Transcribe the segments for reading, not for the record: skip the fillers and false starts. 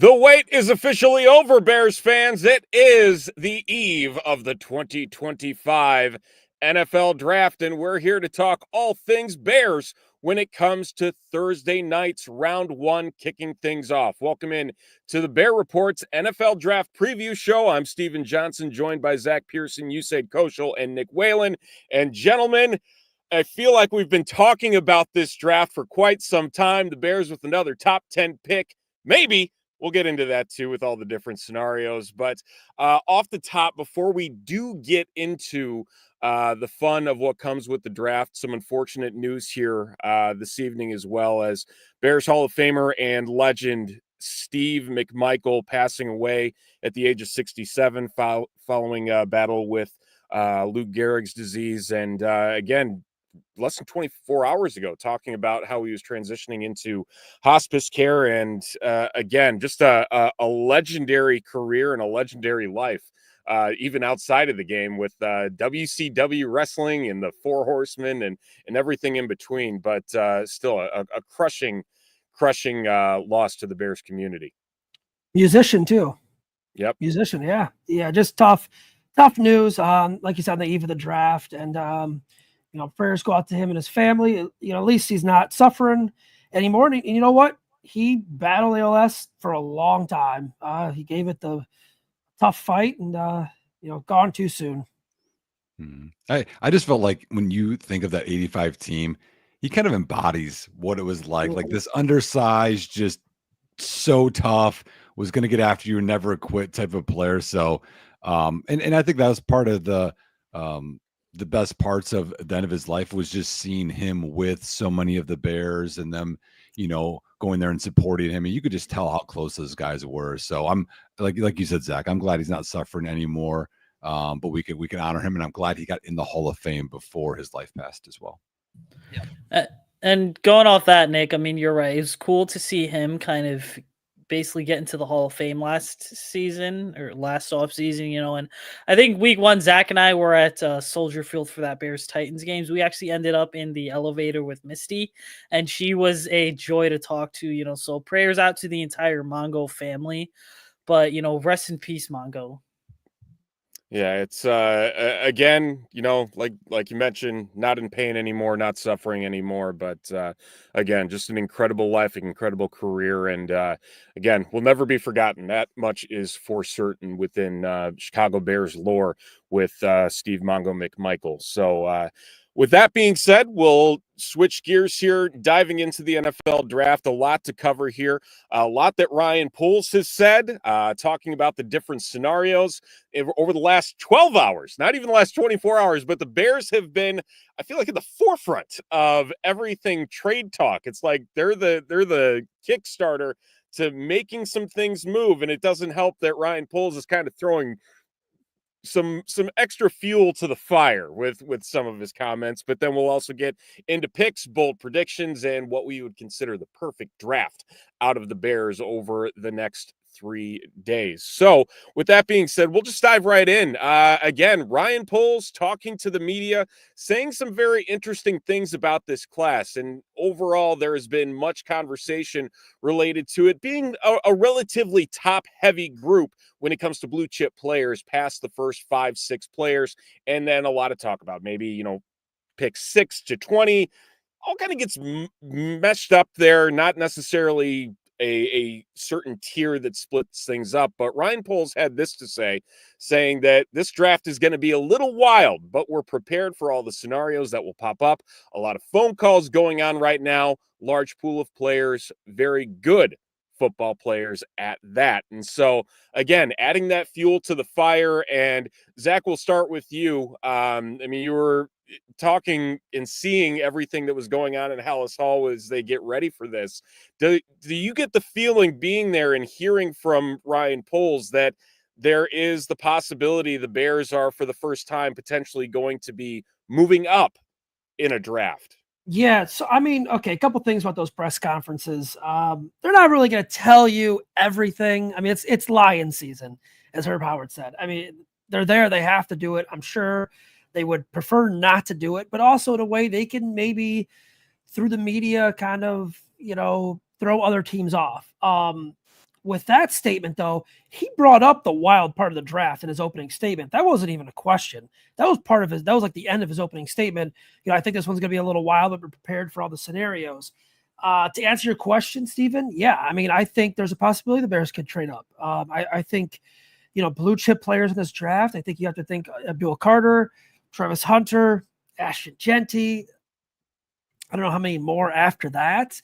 The wait is officially over, Bears fans. It is the eve of the 2025 NFL Draft, and we're here to talk all things Bears when it comes to Thursday night's round one kicking things off. Welcome in to the Bear Report's NFL Draft Preview Show. I'm Stephen Johnson, joined by Zack Pearson, Usayd Koshul, and Nick Whalen. And gentlemen, I feel like we've been talking about this draft for quite some time. The Bears with another top 10 pick, maybe. We'll get into that too with all the different scenarios. But off the top, before we do get into the fun of what comes with the draft, some unfortunate news here this evening, as well as Bears Hall of Famer and legend Steve McMichael passing away at the age of 67 following a battle with Lou Gehrig's disease. And again, less than 24 hours ago, talking about how he was transitioning into hospice care. And again, just a legendary career and a legendary life, even outside of the game, with WCW wrestling and the Four Horsemen and everything in between. But still a crushing loss to the Bears community. Musician too. Yep. Musician. Yeah. Just tough news. Like you said, on the eve of the draft, and prayers go out to him and his family. At least he's not suffering anymore. And you know what? He battled ALS for a long time. He gave it the tough fight, and gone too soon. I just felt like when you think of that 85 team, he kind of embodies what it was like this undersized, just so tough, was going to get after you and never quit type of player. So, and I think that was part of the best parts of the end of his life, was just seeing him with so many of the Bears and them, going there and supporting him. And you could just tell how close those guys were. So I'm like you said, Zach, I'm glad he's not suffering anymore. But we can honor him. And I'm glad he got in the Hall of Fame before his life passed as well. Yeah. And going off that, Nick, I mean, you're right. It's cool to see him kind of basically get into the Hall of Fame last season or last off season, and I think week one, Zach and I were at Soldier Field for that Bears Titans games. We actually ended up in the elevator with Misty, and she was a joy to talk to, so prayers out to the entire Mongo family, but rest in peace, Mongo. Yeah, it's again, like you mentioned, not in pain anymore, not suffering anymore, but again, just an incredible life, an incredible career, and again, will never be forgotten. That much is for certain within Chicago Bears lore with Steve Mongo McMichael. So with that being said, we'll switch gears here, diving into the NFL draft. A lot to cover here. A lot that Ryan Poles has said, talking about the different scenarios over the last 12 hours, not even the last 24 hours, but the Bears have been, I feel like, at the forefront of everything trade talk. It's like they're the Kickstarter to making some things move, and it doesn't help that Ryan Poles is kind of throwing some extra fuel to the fire with some of his comments. But then we'll also get into picks, bold predictions, and what we would consider the perfect draft out of the Bears over the next 3 days. So with that being said, we'll just dive right in. Again, Ryan Poles talking to the media, saying some very interesting things about this class. And overall, there has been much conversation related to it being a relatively top-heavy group when it comes to blue chip players past the first 5-6 players. And then a lot of talk about maybe, pick 6 to 20, all kind of gets meshed up there, not necessarily a certain tier that splits things up. But Ryan Poles had this to say, saying that this draft is going to be a little wild, but we're prepared for all the scenarios that will pop up. A lot of phone calls going on right now, large pool of players, very good football players at that. And so, again, adding that fuel to the fire. And Zach, we'll start with you. You were talking and seeing everything that was going on in Hallis Hall as they get ready for this. Do you get the feeling, being there and hearing from Ryan Poles, that there is the possibility the Bears are, for the first time, potentially going to be moving up in a draft? Yeah. So, a couple things about those press conferences. They're not really going to tell you everything. It's lion season, as Herb Howard said. They're there. They have to do it. I'm sure they would prefer not to do it, but also in a way they can maybe, through the media, kind of, throw other teams off. with that statement, though, he brought up the wild part of the draft in his opening statement. That wasn't even a question. That was part of his, that was like the end of his opening statement. I think this one's going to be a little wild, but we're prepared for all the scenarios. To answer your question, Stephen, yeah, I mean, I think there's a possibility the Bears could trade up. I think, blue chip players in this draft, I think you have to think Abdul Carter, Travis Hunter, Ashton Genty. I don't know how many more after that.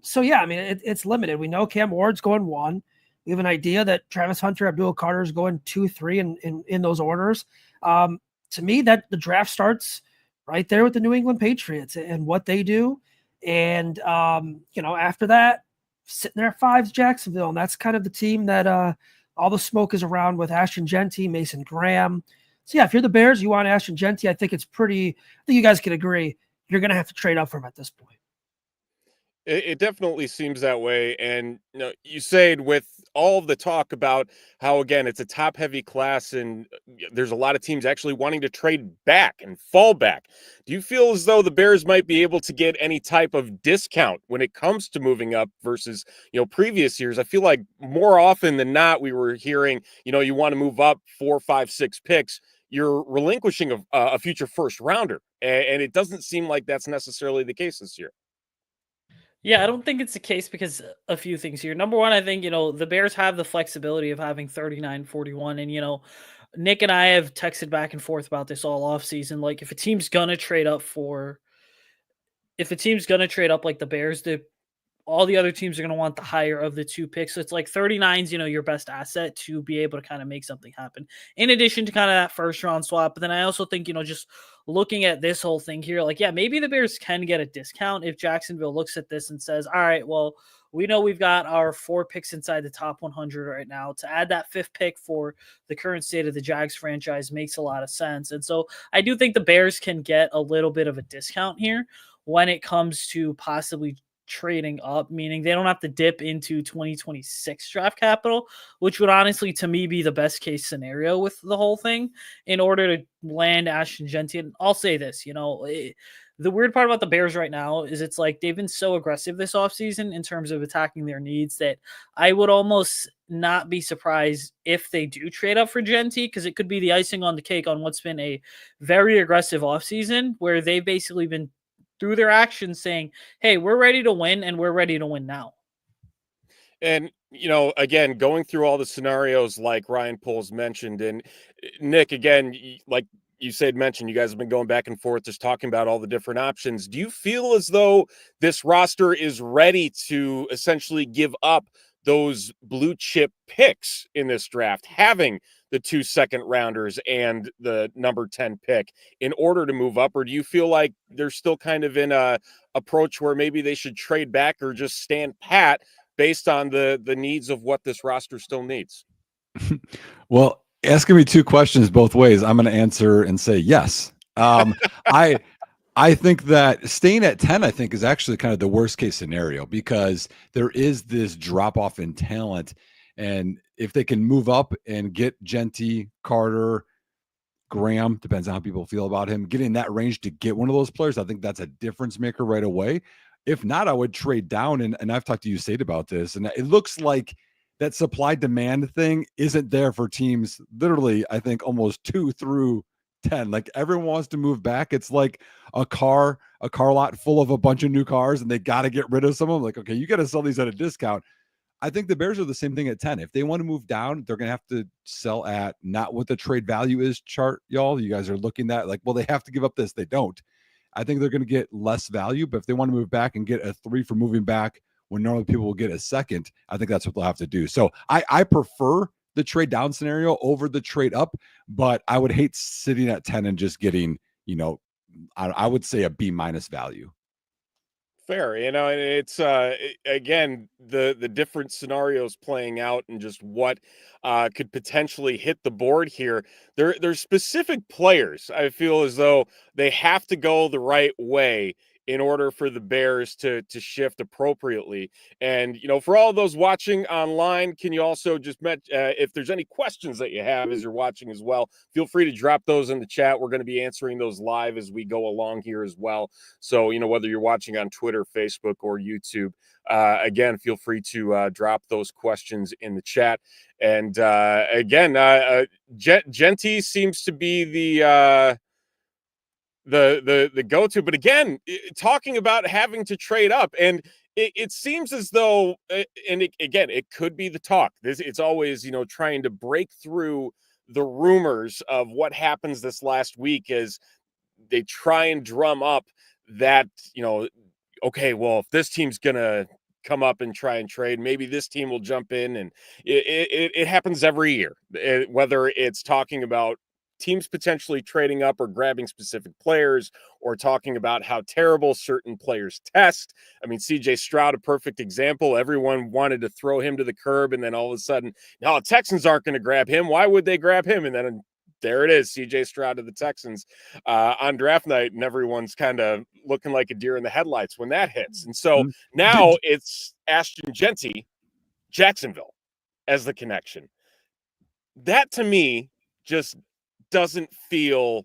So yeah, I mean, it's limited. We know Cam Ward's going 1. We have an idea that Travis Hunter, Abdul Carter is going 2, 3 in those orders. To me, that the draft starts right there with the New England Patriots and what they do. And, after that, sitting there at 5's Jacksonville. And that's kind of the team that all the smoke is around with Ashton Genty, Mason Graham. So yeah, if you're the Bears, you want Ashton Genty, I think you guys can agree. You're going to have to trade up for him at this point. It definitely seems that way. And Usayd, with all of the talk about how, again, it's a top heavy class and there's a lot of teams actually wanting to trade back and fall back. Do you feel as though the Bears might be able to get any type of discount when it comes to moving up versus, previous years? I feel like more often than not, we were hearing, you want to move up 4, 5, 6 picks. You're relinquishing a future first rounder. And it doesn't seem like that's necessarily the case this year. Yeah, I don't think it's the case because a few things here. Number one, I think, the Bears have the flexibility of having 39, 41. And, Nick and I have texted back and forth about this all offseason. Like, if a team's going to trade up like the Bears, all the other teams are going to want the higher of the 2 picks. So it's like 39's, your best asset to be able to kind of make something happen. In addition to kind of that first round swap. But then I also think, just looking at this whole thing here, like, yeah, maybe the Bears can get a discount if Jacksonville looks at this and says, all right, well, we know we've got our 4 picks inside the top 100 right now. To add that 5th pick for the current state of the Jags franchise makes a lot of sense. And so I do think the Bears can get a little bit of a discount here when it comes to possibly trading up, meaning they don't have to dip into 2026 draft capital, which would honestly, to me, be the best case scenario with the whole thing in order to land Ashton Genty. And I'll say this, the weird part about the Bears right now is it's like they've been so aggressive this offseason in terms of attacking their needs that I would almost not be surprised if they do trade up for Genty, because it could be the icing on the cake on what's been a very aggressive offseason where they've basically been through their actions saying, hey, we're ready to win and we're ready to win now. And, again, going through all the scenarios like Ryan Poles mentioned, and Nick, again, like Usayd mentioned, you guys have been going back and forth just talking about all the different options. Do you feel as though this roster is ready to essentially give up those blue chip picks in this draft, having the 2 second rounders and the number 10 pick in order to move up? Or do you feel like they're still kind of in a approach where maybe they should trade back or just stand pat based on the needs of what this roster still needs? Well, asking me 2 questions both ways, I'm going to answer and say yes. I think that staying at 10, I think, is actually kind of the worst case scenario because there is this drop off in talent. And if they can move up and get Genty, Carter, Graham, depends on how people feel about him, getting that range to get one of those players, I think that's a difference maker right away. If not, I would trade down. And I've talked to Usayd about this. And it looks like that supply demand thing isn't there for teams literally, I think, almost 2 through 10. Like everyone wants to move back. It's like a car lot full of a bunch of new cars and they got to get rid of some of them. Like, okay, you got to sell these at a discount. I think the Bears are the same thing at 10. If they want to move down, they're going to have to sell at not what the trade value is chart, y'all. You guys are looking at like, well, they have to give up this. They don't. I think they're going to get less value, but if they want to move back and get a 3 for moving back when normally people will get a second, I think that's what they'll have to do. So I prefer the trade down scenario over the trade up, but I would hate sitting at 10 and just getting, I would say a B- value. Fair, and it's again the different scenarios playing out and just what could potentially hit the board here. There's specific players I feel as though they have to go the right way in order for the Bears to shift appropriately. And for all those watching online, can you also just if there's any questions that you have as you're watching as well, feel free to drop those in the chat. We're going to be answering those live as we go along here as well. So whether you're watching on Twitter, Facebook, or YouTube, again, feel free to drop those questions in the chat. And again, Genty seems to be the go-to, but again, talking about having to trade up, and it seems as though, again, it could be the talk. It's always trying to break through the rumors of what happens this last week as they try and drum up that okay, well, if this team's gonna come up and try and trade, maybe this team will jump in, and it happens every year, whether it's talking about teams potentially trading up or grabbing specific players, or talking about how terrible certain players test. I mean, CJ Stroud, a perfect example. Everyone wanted to throw him to the curb, and then all of a sudden, no, Texans aren't going to grab him. Why would they grab him? And then there it is, CJ Stroud to the Texans on draft night, and everyone's kind of looking like a deer in the headlights when that hits. And so now it's Ashton Genty, Jacksonville, as the connection. That to me just doesn't feel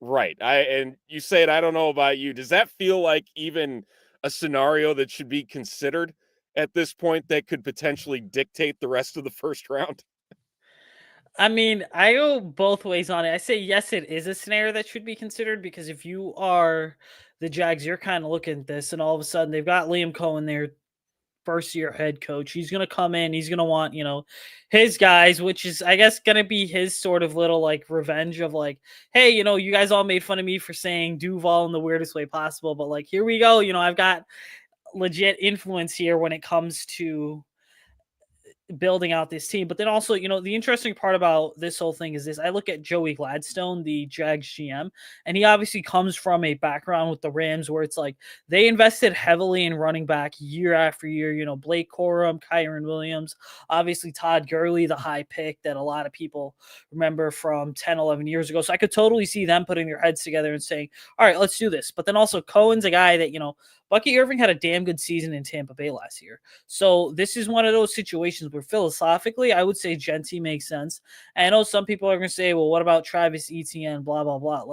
right. And you say it, I don't know about you. Does that feel like even a scenario that should be considered at this point that could potentially dictate the rest of the first round? I mean, I go both ways on it. I say, yes, it is a scenario that should be considered, because if you are the Jags, you're kind of looking at this, and all of a sudden they've got Liam Cohen there, first-year head coach. He's going to come in. He's going to want, his guys, which is, I guess, going to be his sort of little, revenge of, hey, you guys all made fun of me for saying Duval in the weirdest way possible, but, here we go. I've got legit influence here when it comes to building out this team. But then also, the interesting part about this whole thing is this. I look at Joey Gladstone, the Jags GM, and he obviously comes from a background with the Rams where it's like they invested heavily in running back year after year. Blake Corum, Kyron Williams, obviously Todd Gurley, the high pick that a lot of people remember from 10, 11 years ago. So I could totally see them putting their heads together and saying, all right, let's do this. But then also Cohen's a guy that, Bucky Irving had a damn good season in Tampa Bay last year. So this is one of those situations where philosophically, I would say Genty makes sense. And I know some people are going to say, well, what about Travis Etienne, blah, blah, blah.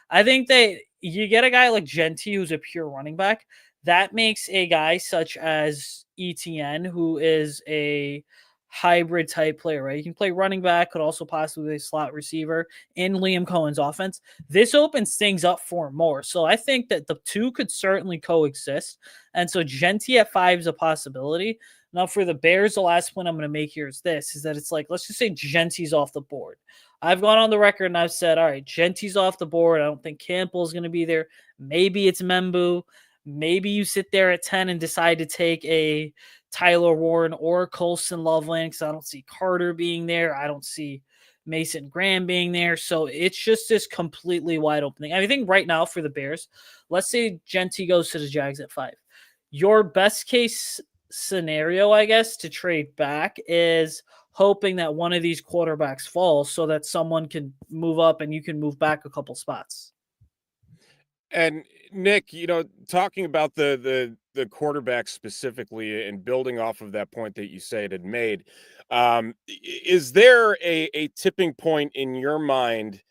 I think that you get a guy like Genty who's a pure running back. That makes a guy such as Etienne, who is a hybrid type player, right? You can play running back, could also possibly be a slot receiver in Liam Cohen's offense. This opens things up for more. So I think that the two could certainly coexist. And so Genty at 5 is a possibility. Now for the Bears, the last point I'm going to make here is this, is that it's let's just say Genty's off the board. I've gone on the record and I've said, all right, Genty's off the board. I don't think Campbell's going to be there. Maybe it's Membu. Maybe you sit there at 10 and decide to take a Tyler Warren or Colston Loveland, because I don't see Carter being there. I don't see Mason Graham being there. So it's just this completely wide open thing. I think right now for the Bears, let's say Genty goes to the Jags at 5. Your best case scenario, I guess, to trade back is hoping that one of these quarterbacks falls so that someone can move up and you can move back a couple spots. And Nick, talking about the quarterback specifically and building off of that point that Usayd had made, is there a tipping point in your mind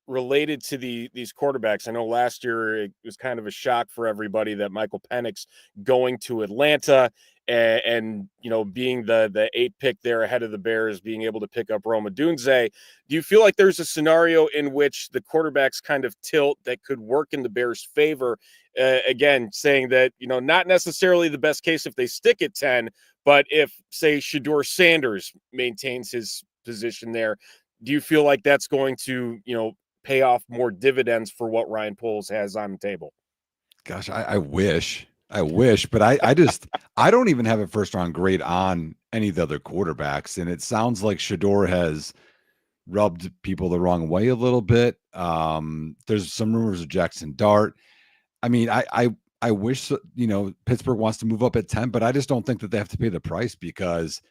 related to these quarterbacks? I know last year it was kind of a shock for everybody that Michael Penix going to Atlanta and being the 8 pick there ahead of the Bears, being able to pick up Rome Odunze. Do you feel like there's a scenario in which the quarterbacks kind of tilt that could work in the Bears' favor? Again, saying that, not necessarily the best case if they stick at 10, but if, say, Shedeur Sanders maintains his position there, do you feel like that's going to, pay off more dividends for what Ryan Poles has on the table? Gosh, I wish, but I don't even have a first round grade on any of the other quarterbacks. And it sounds like Shedeur has rubbed people the wrong way a little bit. There's some rumors of Jackson Dart. I mean, I wish, Pittsburgh wants to move up at 10, but I just don't think that they have to pay the price, because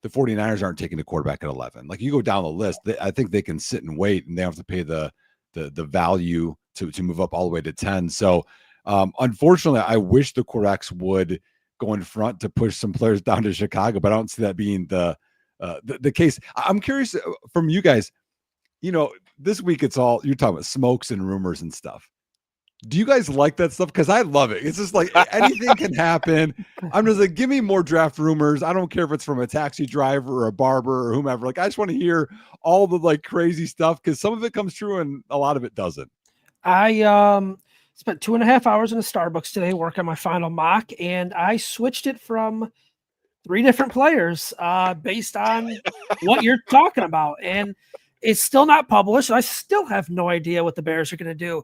the 49ers aren't taking a quarterback at 11. You go down the list, I think they can sit and wait, and they don't have to pay the value to move up all the way to 10. So Unfortunately, I wish the quarterbacks would go in front to push some players down to Chicago, but I don't see that being the case. I'm curious from you guys. This week it's all you're talking about smokes and rumors and stuff. Do you guys like that stuff? Because I love it. It's just like anything can happen. I'm just like, give me more draft rumors. I don't care if it's from a taxi driver or a barber or whomever. Like, I just want to hear all the like crazy stuff because some of it comes true and a lot of it doesn't. I spent 2.5 hours in a Starbucks today working on my final mock, and I switched it from 3 different players based on what you're talking about. And it's still not published. I still have no idea what the Bears are going to do.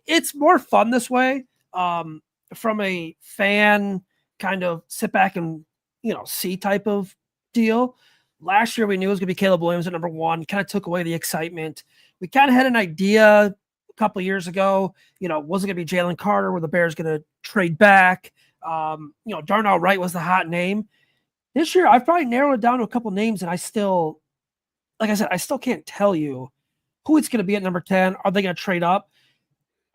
It's more fun this way from a fan kind of sit back and, see type of deal. Last year, we knew it was going to be Caleb Williams at number 1, kind of took away the excitement. We kind of had an idea a couple of years ago, was it going to be Jalen Carter? Were the Bears going to trade back? Darnell Wright was the hot name. This year, I've probably narrowed it down to a couple names, and I still, like I said, I still can't tell you who it's going to be at number 10. Are they going to trade up?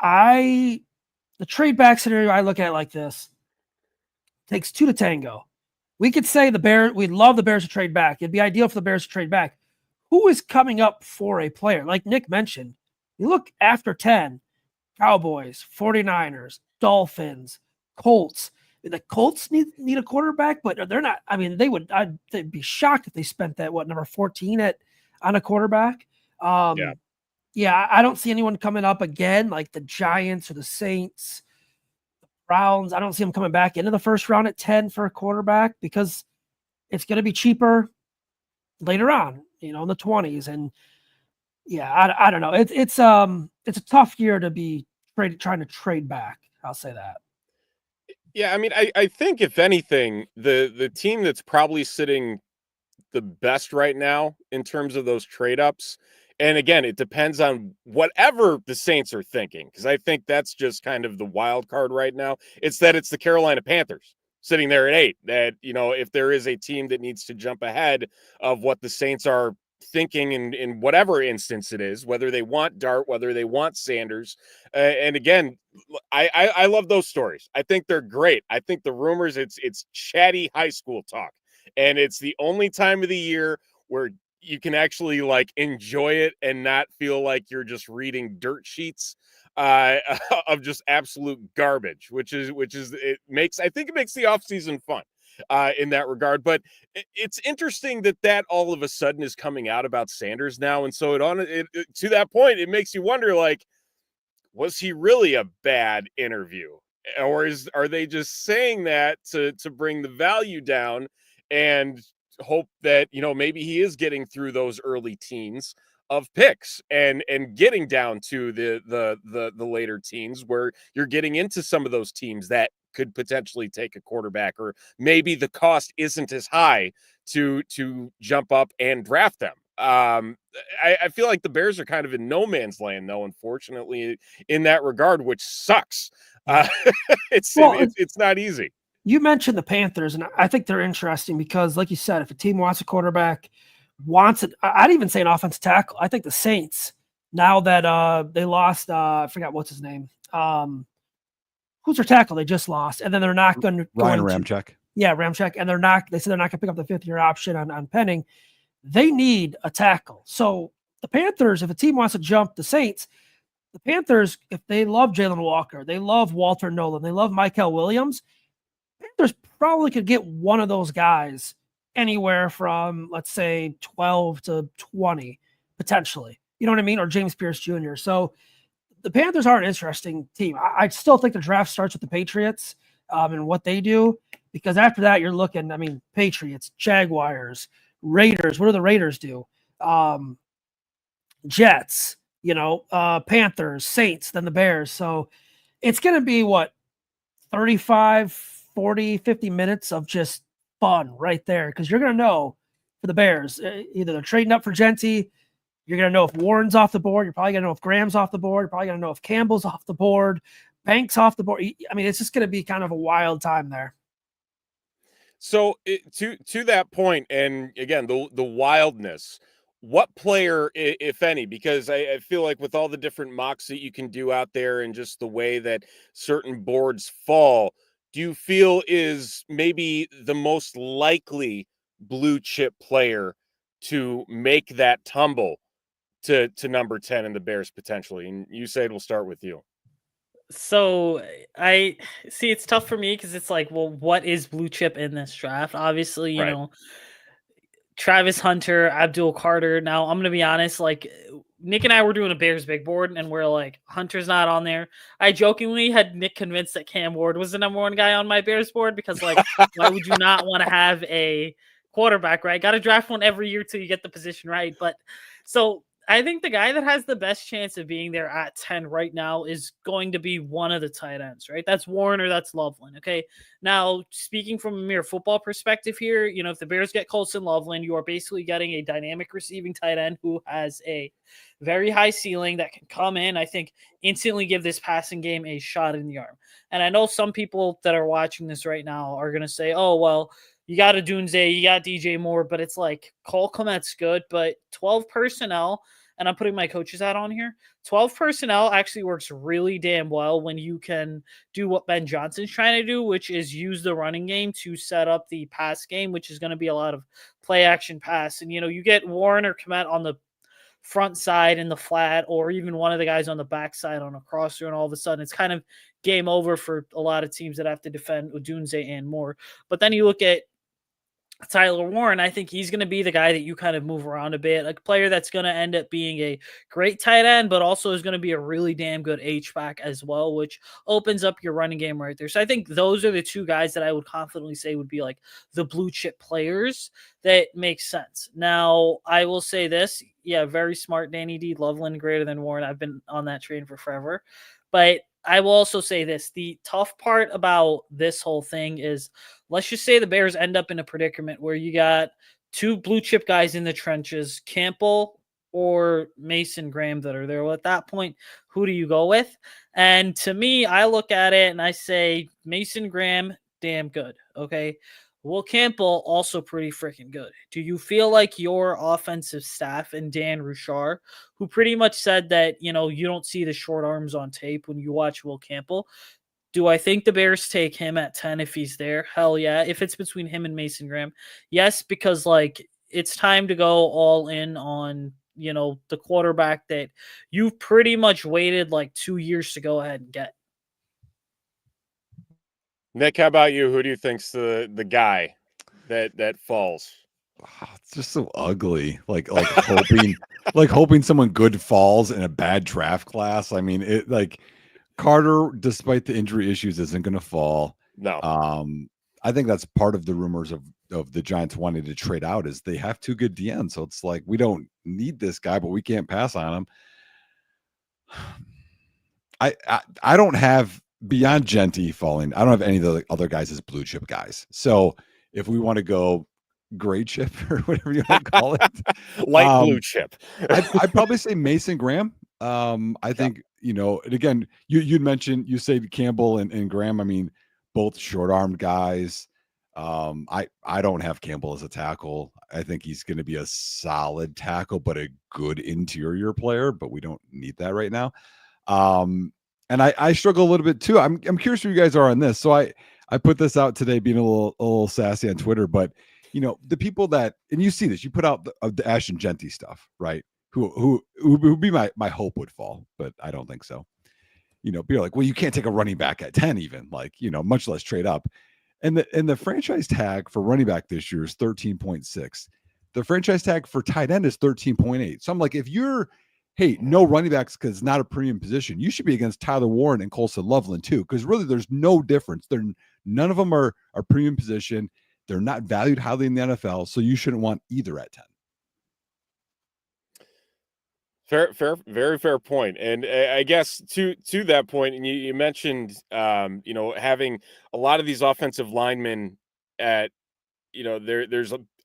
The trade back scenario, I look at it like this. It takes 2 to tango. We could say we'd love the Bears to trade back. It'd be ideal for the Bears to trade back. Who is coming up for a player? Like Nick mentioned, you look after 10, Cowboys, 49ers, Dolphins, Colts. The Colts need a quarterback, but they're not. I mean, they'd be shocked if they spent that, number 14 on a quarterback. Yeah, I don't see anyone coming up again, like the Giants or the Saints, the Browns. I don't see them coming back into the first round at 10 for a quarterback because it's going to be cheaper later on, in the 20s. And yeah, I don't know. It's a tough year to be trying to trade back. I'll say that. Yeah, I mean, I think if anything, the team that's probably sitting the best right now in terms of those trade ups, and again, it depends on whatever the Saints are thinking, because I think that's just kind of the wild card right now. It's the Carolina Panthers sitting there at 8. That, if there is a team that needs to jump ahead of what the Saints are thinking in whatever instance it is, whether they want Dart, whether they want Sanders. And again, I love those stories. I think they're great. I think the rumors, it's chatty high school talk. And it's the only time of the year where you can actually like enjoy it and not feel like you're just reading dirt sheets of just absolute garbage, which is I think it makes the offseason fun in that regard. But it's interesting that all of a sudden is coming out about Sanders now. And so to that point, it makes you wonder, like, was he really a bad interview? Or are they just saying that to bring the value down and hope that, maybe he is getting through those early teens of picks and getting down to the later teens where you're getting into some of those teams that could potentially take a quarterback, or maybe the cost isn't as high to jump up and draft them. I feel like the Bears are kind of in no man's land, though, unfortunately, in that regard, which sucks. It's not easy. You mentioned the Panthers, and I think they're interesting because, like you said, if a team wants a quarterback, wants it, I'd even say an offensive tackle. I think the Saints, now that they lost, I forgot what's his name. Who's their tackle? They just lost, and then they're not going to Ryan Ramczyk. Yeah, Ramczyk, and they said they're not going to pick up the 5th-year option on Penning. They need a tackle. So the Panthers, if a team wants to jump the Saints, the Panthers, if they love Jalen Walker, they love Walter Nolan, they love Michael Williams, Panthers probably could get one of those guys anywhere from, let's say, 12 to 20, potentially. You know what I mean? Or James Pierce Jr. So the Panthers are an interesting team. I still think the draft starts with the Patriots and what they do, because after that, you're looking, Patriots, Jaguars, Raiders. What do the Raiders do? Jets, Panthers, Saints, then the Bears. So it's going to be 35, 40, 50 minutes of just fun right there, because you're going to know for the Bears, either they're trading up for Genty. You're going to know if Warren's off the board. You're probably going to know if Graham's off the board. You're probably going to know if Campbell's off the board, Banks off the board. It's just going to be kind of a wild time there. So to that point, and again, the wildness, what player, if any, because I feel like with all the different mocks that you can do out there and just the way that certain boards fall, do you feel is maybe the most likely blue chip player to make that tumble to number 10 in the Bears potentially? And Usayd, we'll start with you. So I see it's tough for me because it's like, well, what is blue chip in this draft? Obviously, you Right. know, Travis Hunter, Abdul Carter. Now, I'm gonna be honest, like Nick and I were doing a Bears big board, and we're like, Hunter's not on there. I jokingly had Nick convinced that Cam Ward was the number one guy on my Bears board because, like, why would you not want to have a quarterback, right? Got to draft one every year till you get the position right. But so I think the guy that has the best chance of being there at 10 right now is going to be one of the tight ends, right? That's Warren or that's Loveland. Okay. Now, speaking from a mere football perspective here, you know, if the Bears get Colson Loveland, you are basically getting a dynamic receiving tight end who has a very high ceiling that can come in, I think, instantly give this passing game a shot in the arm. And I know some people that are watching this right now are going to say, oh, well, you got a Dunze, you got DJ Moore, but it's like Cole Kmet's good, but 12 personnel, and I'm putting my coach's hat on here, 12 personnel actually works really damn well when you can do what Ben Johnson's trying to do, which is use the running game to set up the pass game, which is going to be a lot of play action pass. And, you know, you get Warren or Kmet on the front side in the flat, or even one of the guys on the back side on a crosser, and all of a sudden it's kind of game over for a lot of teams that have to defend Odunze and more. But then you look at Tyler Warren, I think he's going to be the guy that you kind of move around a bit, like a player that's going to end up being a great tight end, but also is going to be a really damn good H-back as well, which opens up your running game right there. So I think those are the two guys that I would confidently say would be like the blue chip players that make sense. Now, I will say this. Yeah, very smart, Danny D. Loveland greater than Warren. I've been on that train for forever. But I will also say this. The tough part about this whole thing is, let's just say the Bears end up in a predicament where you got two blue chip guys in the trenches, Campbell or Mason Graham, that are there. Well, at that point, who do you go with? And to me, I look at it and I say Mason Graham, damn good. Okay. Will Campbell, also pretty freaking good. Do you feel like your offensive staff and Dan Ruchar, who pretty much said that, you know, you don't see the short arms on tape when you watch Will Campbell, do I think the Bears take him at 10 if he's there? Hell yeah. If it's between him and Mason Graham, yes, because like it's time to go all in on, you know, the quarterback that you've pretty much waited like 2 years to go ahead and get. Nick, how about you? Who do you think's the guy that falls? It's just so ugly. Like hoping like hoping someone good falls in a bad draft class. I mean, it like Carter, despite the injury issues, isn't going to fall. No. I think that's part of the rumors of the Giants wanting to trade out is they have two good DNs. So it's like we don't need this guy, but we can't pass on him. I don't have beyond Genty falling. I don't have any of the other guys as blue chip guys. So if we want to go gray chip or whatever you want to call it, light blue chip, I'd probably say Mason Graham. I think, you know, and again, you'd mentioned, you say Campbell and Graham. I mean, both short armed guys. I don't have Campbell as a tackle. I think he's going to be a solid tackle, but a good interior player, but we don't need that right now. And I struggle a little bit too. I'm curious where you guys are on this. So I put this out today, being a little sassy on Twitter, but you know, the people that, and you see this, you put out the Ashton Genty stuff, right? Who would be my hope would fall, but I don't think so. You know, be like, well, you can't take a running back at 10, even, like, you know, much less trade up. And the franchise tag for running back this year is 13.6. The franchise tag for tight end is 13.8. So I'm like, if you're, hey, no running backs because it's not a premium position, you should be against Tyler Warren and Colson Loveland too, because really there's no difference. None of them are premium position. They're not valued highly in the NFL, so you shouldn't want either at 10. Fair, very fair point. And I guess to that point, and you mentioned, you know, having a lot of these offensive linemen at, you know,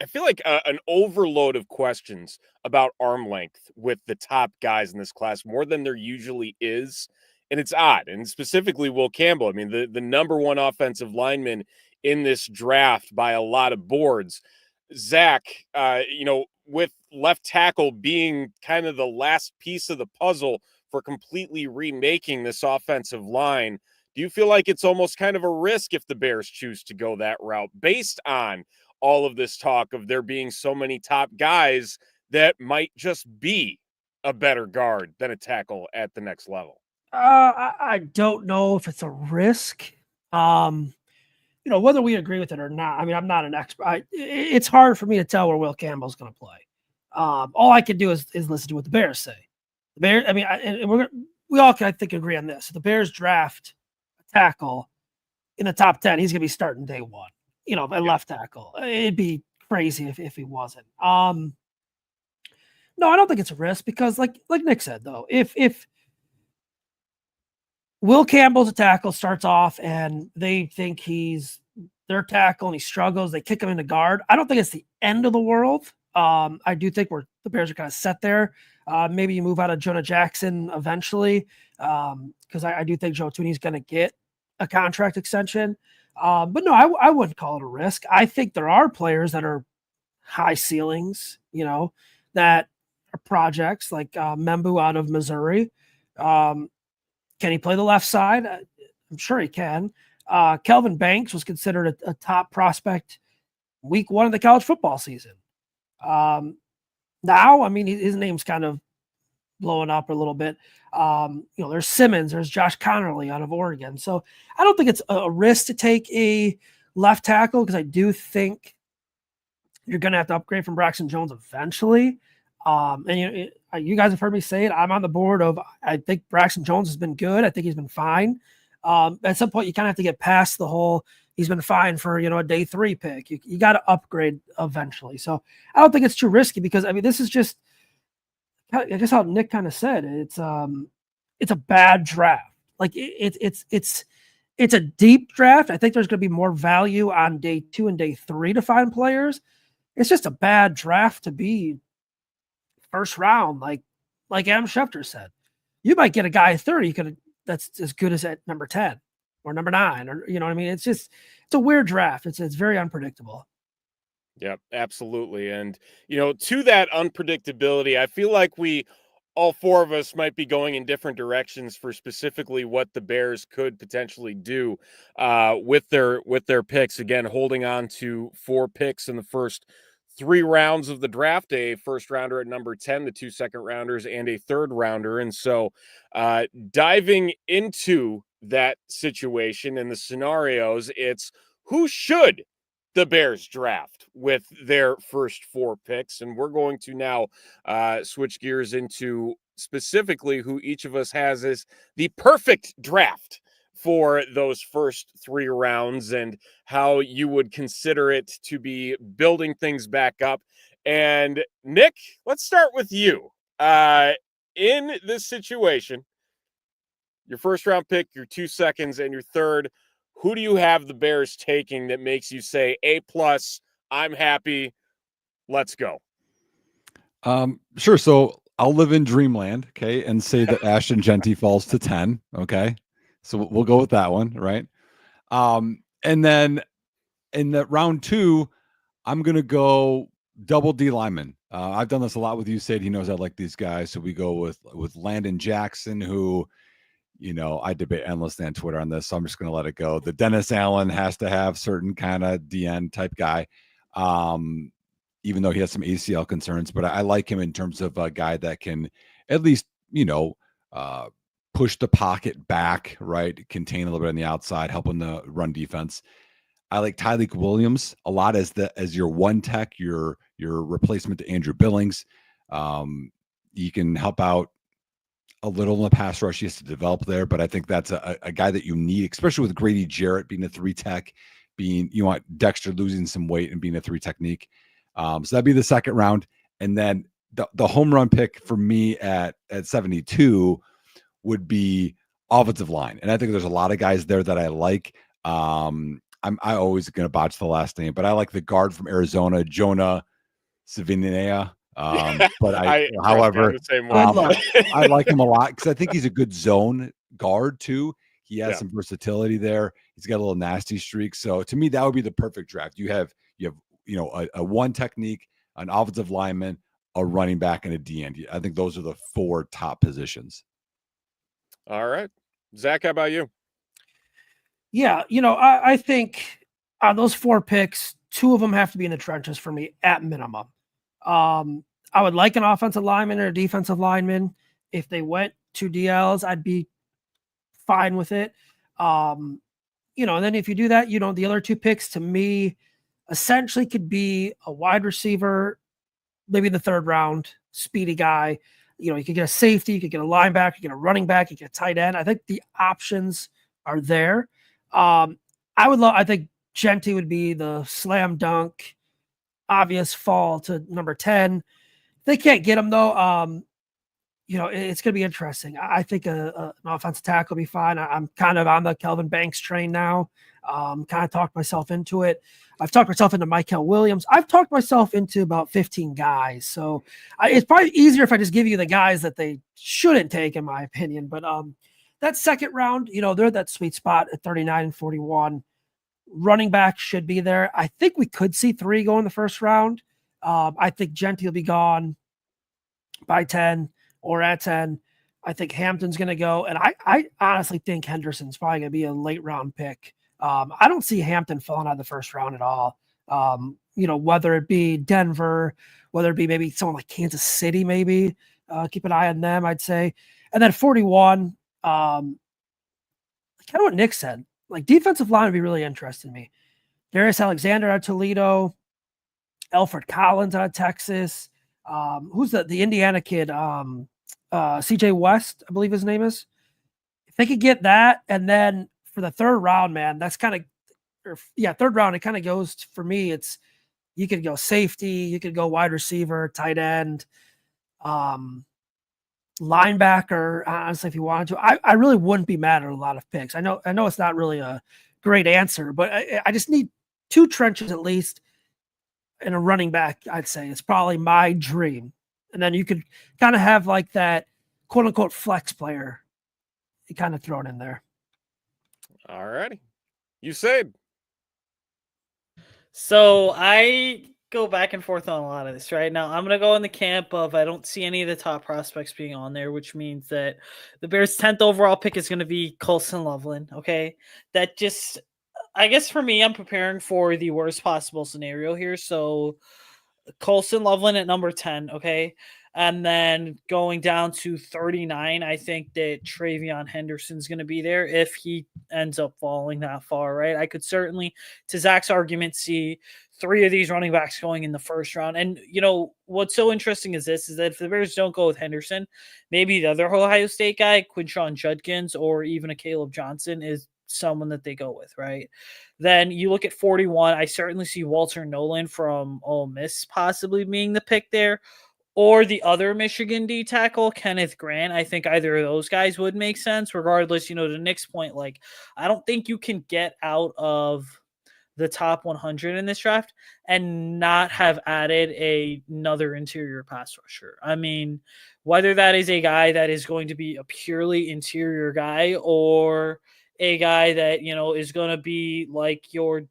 I feel like an overload of questions about arm length with the top guys in this class, more than there usually is. And it's odd. And specifically Will Campbell. I mean, the number one offensive lineman in this draft by a lot of boards. Zach, you know, with left tackle being kind of the last piece of the puzzle for completely remaking this offensive line, do you feel like it's almost kind of a risk if the Bears choose to go that route based on all of this talk of there being so many top guys that might just be a better guard than a tackle at the next level? I don't know if it's a risk. Whether we agree with it or not. I mean, I'm not an expert. It's hard for me to tell where Will Campbell's going to play. All I can do is listen to what the Bears say. The Bears. I mean, we all can, I think, agree on this. If the Bears draft a tackle in the top 10, he's going to be starting day one. At left tackle. It'd be crazy if he wasn't. No, I don't think it's a risk because, like Nick said, though, if Will Campbell's a tackle starts off and they think he's their tackle and he struggles, they kick him into guard, I don't think it's the end of the world. I do think the Bears are kind of set there. Maybe you move out of Jonah Jackson eventually because I do think Joe Tooney's going to get a contract extension. But no, I wouldn't call it a risk. I think there are players that are high ceilings, that are projects like Membu out of Missouri. Can he play the left side? I'm sure he can. Kelvin Banks was considered a top prospect week one of the college football season. Now, I mean, his name's kind of blowing up a little bit. There's Simmons, there's Josh Connerly out of Oregon. So I don't think it's a risk to take a left tackle because I do think you're going to have to upgrade from Braxton Jones eventually. And you guys have heard me say it. I'm on the board of, I think Braxton Jones has been good. I think he's been fine. At some point, you kind of have to get past the whole, he's been fine for, a day 3 pick. You got to upgrade eventually. So I don't think it's too risky because, I mean, this is just, I guess how Nick kind of said, it's a bad draft. Like it's a deep draft. I think there's going to be more value on day 2 and day 3 to find players. It's just a bad draft to be first round, like Adam Schefter said. You might get a guy at 30 that's as good as at number 10 or number 9, or you know what I mean? It's a weird draft. It's very unpredictable. Yep, absolutely. And to that unpredictability, I feel like all 4 of us might be going in different directions for specifically what the Bears could potentially do with their picks. Again, holding on to 4 picks in the first 3 rounds of the draft, a first rounder at number 10, the 2 second rounders, and a third rounder. And so diving into that situation and the scenarios, it's who should the Bears draft with their first 4 picks. And we're going to now switch gears into specifically who each of us has as the perfect draft for those first 3 rounds and how you would consider it to be building things back up. And Nick, let's start with you. In this situation, your first round pick, your 2 seconds, and your third, who do you have the Bears taking that makes you say A+, I'm happy, let's go? Sure. So I'll live in dreamland, okay, and say that Ashton Genty falls to 10, okay? So we'll go with that one, right? And then in the round 2, I'm going to go double D lineman. I've done this a lot with Usayd. He knows I like these guys. So we go with Landon Jackson, who, I debate endlessly on Twitter on this, so I'm just going to let it go. The Dennis Allen has to have certain kind of DN type guy, even though he has some ACL concerns. But I like him in terms of a guy that can at least, push the pocket back, right? Contain a little bit on the outside, helping the run defense. I like Tyleik Williams a lot as your one tech, your replacement to Andrew Billings. You can help out a little in the pass rush. He has to develop there, but I think that's a guy that you need, especially with Grady Jarrett being a 3 tech, you want Dexter losing some weight and being a 3 technique. So that'd be the second round. And then the home run pick for me at 72 would be offensive line. And I think there's a lot of guys there that I like. I always going to botch the last name, but I like the guard from Arizona, Jonah Savinea. But however, I like him a lot because I think he's a good zone guard too. He has some versatility there. He's got a little nasty streak. So to me, that would be the perfect draft. You have a 1 technique, an offensive lineman, a running back, and a DN. I think those are the 4 top positions. All right. Zach, how about you? Yeah, I think on those 4 picks, 2 of them have to be in the trenches for me at minimum. I would like an offensive lineman or a defensive lineman. If they went 2 DLs, I'd be fine with it. And then if you do that, the other 2 picks to me essentially could be a wide receiver, maybe in the 3rd round, speedy guy. You could get a safety, you could get a linebacker, you get a running back, you get a tight end. I think the options are there. I think Genty would be the slam dunk, obvious fall to number 10. If they can't get him though, it's going to be interesting. I think an offensive tackle will be fine. I'm kind of on the Kelvin Banks train now. Kind of talked myself into it. I've talked myself into Michael Williams. I've talked myself into about 15 guys. So it's probably easier if I just give you the guys that they shouldn't take, in my opinion. But that 2nd round, they're at that sweet spot at 39 and 41. Running back should be there. I think we could see 3 go in the 1st round. I think Genty will be gone by 10 or at 10. I think Hampton's going to go. And I honestly think Henderson's probably going to be a late round pick. I don't see Hampton falling out of the 1st round at all. Whether it be Denver, whether it be maybe someone like Kansas City, maybe keep an eye on them, I'd say. And then 41, kind of what Nick said, like defensive line would be really interesting to me. Darius Alexander out of Toledo, Alfred Collins out of Texas. Who's the Indiana kid? CJ West, I believe his name is. If they could get that, and then for the 3rd round, man, that's kind of, 3rd round, it kind of goes for me. It's, you could go safety, you could go wide receiver, tight end, linebacker. Honestly, if you wanted to, I really wouldn't be mad at a lot of picks. I know it's not really a great answer, but I just need 2 trenches at least. And a running back, I'd say, it's probably my dream. And then you could kind of have like that quote unquote flex player you kind of thrown in there. All righty. Usayd. So I go back and forth on a lot of this right now. I'm going to go in the camp of I don't see any of the top prospects being on there, which means that the Bears' 10th overall pick is going to be Colson Loveland. Okay. That just, I guess for me, I'm preparing for the worst possible scenario here. So Colson Loveland at number 10. Okay. And then going down to 39, I think that Travion Henderson's going to be there if he ends up falling that far, right? I could certainly, to Zach's argument, see 3 of these running backs going in the 1st round. And, what's so interesting is this, is that if the Bears don't go with Henderson, maybe the other Ohio State guy, Quinshon Judkins, or even a Caleb Johnson is someone that they go with, right? Then you look at 41, I certainly see Walter Nolan from Ole Miss possibly being the pick there. Or the other Michigan D tackle, Kenneth Grant. I think either of those guys would make sense. Regardless, to Nick's point, like, I don't think you can get out of the top 100 in this draft and not have added another interior pass rusher. I mean, whether that is a guy that is going to be a purely interior guy or a guy that, is going to be like your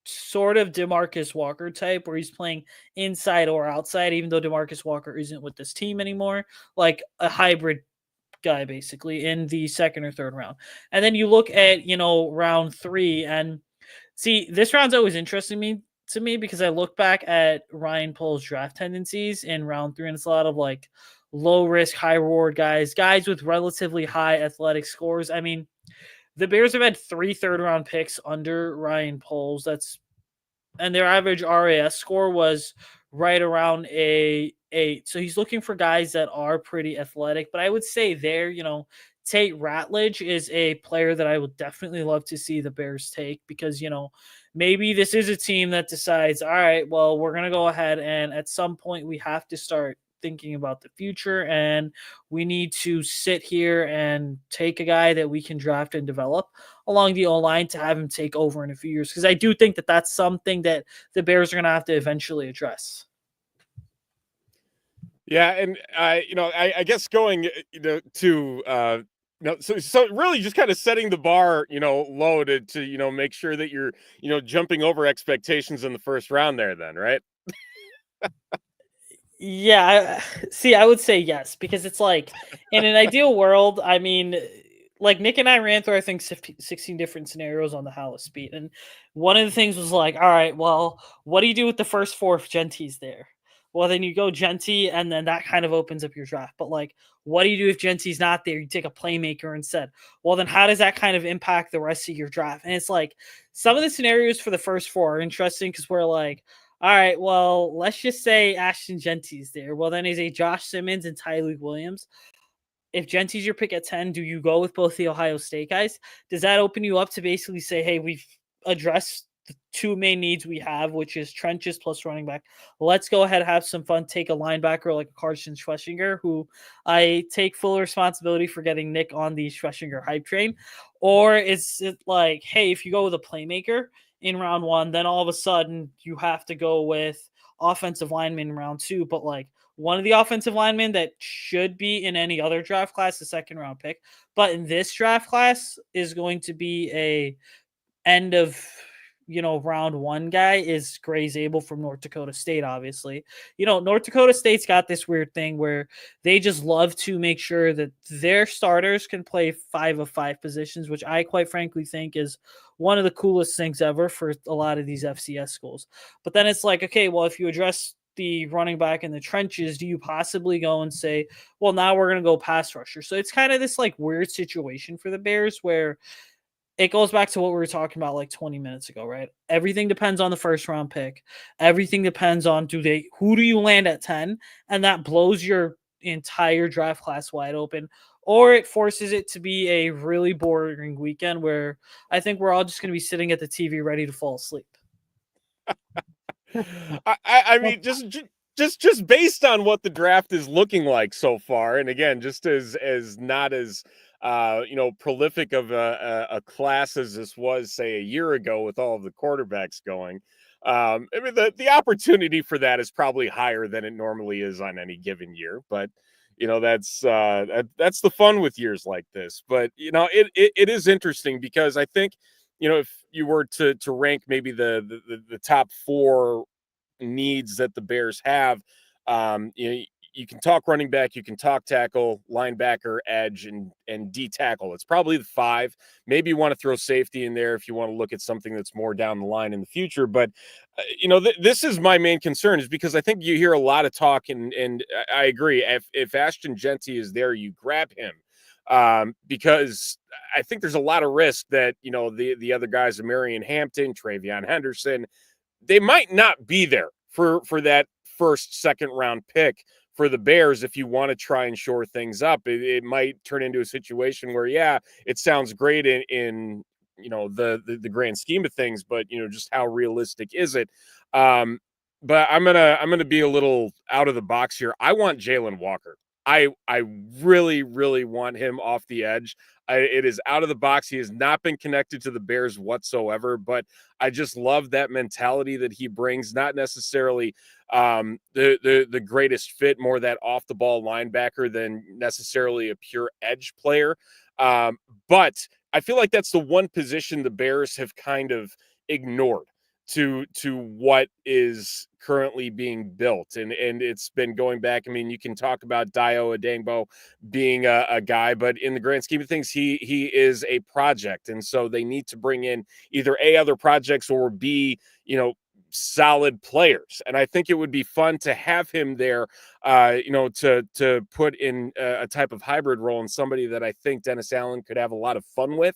sort of DeMarcus Walker type where he's playing inside or outside, even though DeMarcus Walker isn't with this team anymore, like a hybrid guy basically in the 2nd or 3rd round. And then you look at, round 3 and see, this round's always interesting to me because I look back at Ryan Pohl's draft tendencies in round 3 and it's a lot of like low risk, high reward guys with relatively high athletic scores. I mean, the Bears have had 3 3rd-round picks under Ryan Poles. And their average RAS score was right around a 8. So he's looking for guys that are pretty athletic. But I would say there, Tate Ratledge is a player that I would definitely love to see the Bears take because, maybe this is a team that decides, all right, well, we're going to go ahead and at some point we have to start thinking about the future and we need to sit here and take a guy that we can draft and develop along the O-line to have him take over in a few years. Because I do think that that's something that the Bears are going to have to eventually address. Yeah. And I guess going, so really just kind of setting the bar, low to make sure that you're, jumping over expectations in the 1st round there then, right? Yeah, see, I would say yes, because it's like in an ideal world, I mean, like Nick and I ran through, I think, 16 different scenarios on the Howl of Speed. And one of the things was like, all right, well, what do you do with the first four if Genty's there? Well, then you go Genty, and then that kind of opens up your draft. But like, what do you do if Genty's not there? You take a playmaker instead. Well, then how does that kind of impact the rest of your draft? And it's like some of the scenarios for the first four are interesting because we're like, all right, well, let's just say Ashton Genty's there. Well, then is a Josh Simmons and Tyreek Williams. If Genty's your pick at 10, do you go with both the Ohio State guys? Does that open you up to basically say, hey, we've addressed the two main needs we have, which is trenches plus running back. Let's go ahead and have some fun. Take a linebacker like Carson Schlesinger, who I take full responsibility for getting Nick on the Schlesinger hype train. Or is it like, hey, if you go with a playmaker in round one, then all of a sudden you have to go with offensive lineman in round two, but like one of the offensive linemen that should be in any other draft class, a second round pick, but in this draft class is going to be a end of round one guy is Gray Zabel from North Dakota State. Obviously, North Dakota State's got this weird thing where they just love to make sure that their starters can play 5 of 5 positions, which I quite frankly think is one of the coolest things ever for a lot of these FCS schools. But then it's like, okay, well, if you address the running back in the trenches, do you possibly go and say, well, now we're going to go pass rusher? So it's kind of this like weird situation for the Bears where it goes back to what we were talking about like 20 minutes ago, right? Everything depends on the first round pick. Everything depends on who do you land at 10, and that blows your entire draft class wide open, or it forces it to be a really boring weekend where I think we're all just going to be sitting at the TV ready to fall asleep. I mean, just based on what the draft is looking like so far, and again, just as not as prolific of a class as this was, say, a year ago with all of the quarterbacks going. I mean, the opportunity for that is probably higher than it normally is on any given year, but that's the fun with years like this. But it is interesting because I think if you were to rank maybe the top 4 needs that the Bears have, you can talk running back, you can talk tackle, linebacker, edge, and D tackle. It's probably the 5. Maybe you want to throw safety in there if you want to look at something that's more down the line in the future. But this is my main concern, is because I think you hear a lot of talk, and I agree. If Ashton Genty is there, you grab him. Because I think there's a lot of risk that the other guys, Marion Hampton, Travion Henderson, they might not be there for that first, second round pick for the Bears. If you want to try and shore things up, it might turn into a situation where, yeah, it sounds great in the grand scheme of things, but just how realistic is it? But I'm gonna be a little out of the box here. I want Jalen Walker. I really, really want him off the edge. It is out of the box. He has not been connected to the Bears whatsoever, but I just love that mentality that he brings. Not necessarily the greatest fit, more that off the ball linebacker than necessarily a pure edge player. But I feel like that's the one position the Bears have kind of ignored to what is currently being built, and it's been going back. I mean, you can talk about Dio Adangbo being a guy, but in the grand scheme of things, he is a project, and so they need to bring in either other projects or solid players. And I think it would be fun to have him there, to put in a type of hybrid role, and somebody that I think Dennis Allen could have a lot of fun with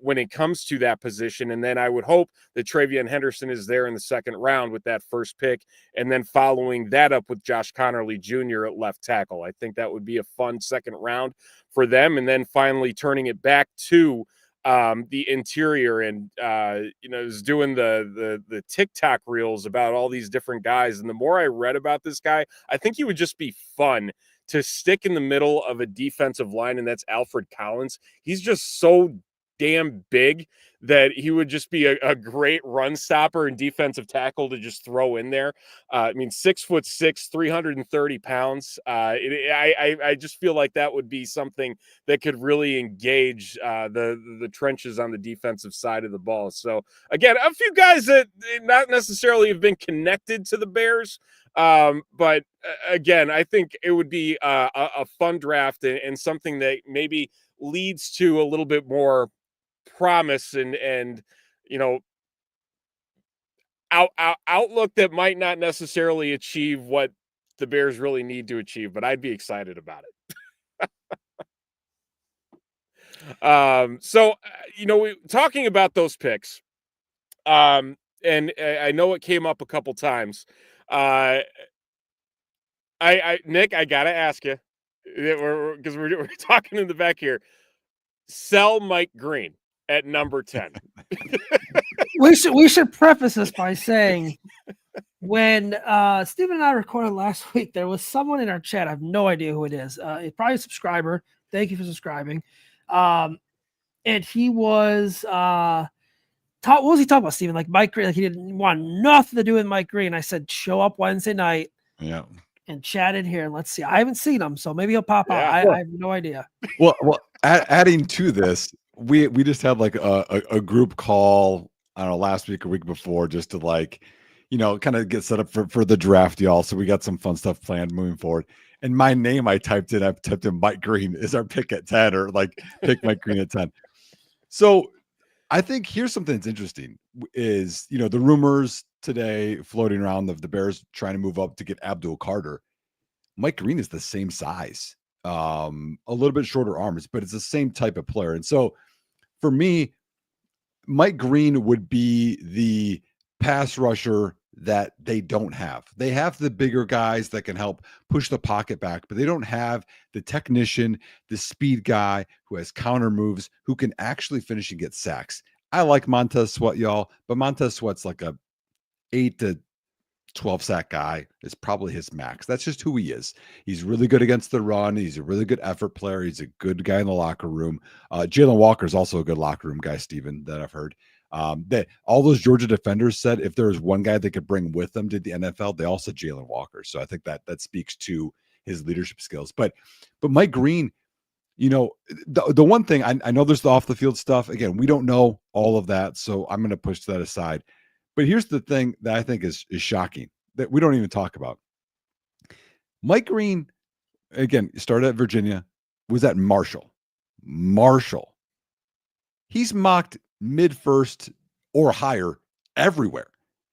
when it comes to that position. And then I would hope that Travion Henderson is there in the second round with that first pick, and then following that up with Josh Connerly Jr. at left tackle. I think that would be a fun second round for them. And then finally turning it back to the interior, and is doing the TikTok reels about all these different guys. And the more I read about this guy, I think he would just be fun to stick in the middle of a defensive line, and that's Alfred Collins. He's just so damn big that he would just be a great run stopper and defensive tackle to just throw in there. I mean, 6'6", 330 pounds. I just feel like that would be something that could really engage the trenches on the defensive side of the ball. So again, a few guys that not necessarily have been connected to the Bears, But again, I think it would be a fun draft and something that maybe leads to a little bit more promise and you know outlook that might not necessarily achieve what the Bears really need to achieve, but I'd be excited about it. So talking about those picks, and I know it came up a couple times. Nick, I gotta ask you, because we're talking in the back here. Sell Mike Green at number 10. We should preface this by saying when Stephen and I recorded last week, there was someone in our chat. I have no idea who it is. It's probably a subscriber. Thank you for subscribing. And he was what was he talking about, Stephen? Like Mike Green, like he didn't want nothing to do with Mike Green. I said, show up Wednesday night. Yeah. And chat in here and let's see. I haven't seen him, so maybe he'll pop out. I have no idea. Well, adding to this, we just had like a group call, I don't know, last week or week before, just to like, kind of get set up for the draft, y'all. So we got some fun stuff planned moving forward. And my name I typed in Mike Green is our pick at 10, or like pick Mike Green at 10. So I think here's something that's interesting is, the rumors today floating around of the Bears trying to move up to get Abdul Carter. Mike Green is the same size, a little bit shorter arms, but it's the same type of player. And so for me, Mike Green would be the pass rusher that they don't have. They have the bigger guys that can help push the pocket back, but they don't have the technician, the speed guy who has counter moves, who can actually finish and get sacks. I like Montez Sweat, y'all, but Montez Sweat's like a 8 to 12 sack guy is probably his max. That's just who he is. He's really good against the run. He's a really good effort player. He's a good guy in the locker room. Jalen Walker is also a good locker room guy, Steven, that I've heard. That all those Georgia defenders said if there was one guy they could bring with them to the NFL, they all said Jalen Walker. So I think that speaks to his leadership skills. But Mike Green, the one thing I know there's the off the field stuff. Again, we don't know all of that, so I'm going to push that aside. But here's the thing that I think is shocking that we don't even talk about. Mike Green, again, started at Virginia, was at Marshall. He's mocked mid-first or higher everywhere.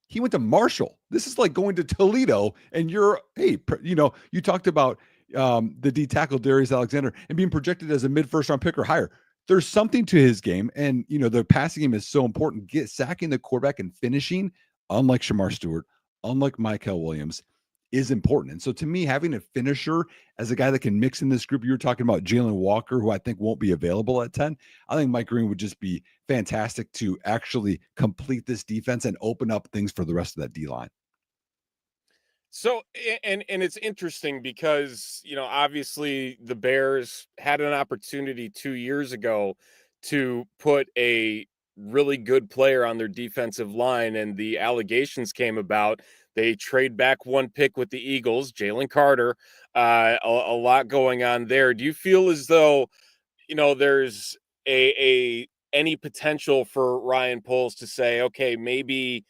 He went to Marshall. This is like going to Toledo, and you talked about the D tackle Darius Alexander and being projected as a mid-first round pick or higher. There's something to his game, and the passing game is so important. Sacking the quarterback and finishing, unlike Shamar Stewart, unlike Michael Williams, is important. And so to me, having a finisher as a guy that can mix in this group, you were talking about Jalen Walker, who I think won't be available at 10. I think Mike Green would just be fantastic to actually complete this defense and open up things for the rest of that D-line. So, and it's interesting because, obviously the Bears had an opportunity 2 years ago to put a really good player on their defensive line, and the allegations came about. They trade back one pick with the Eagles, Jalen Carter, a lot going on there. Do you feel as though, there's any potential for Ryan Poles to say, okay, maybe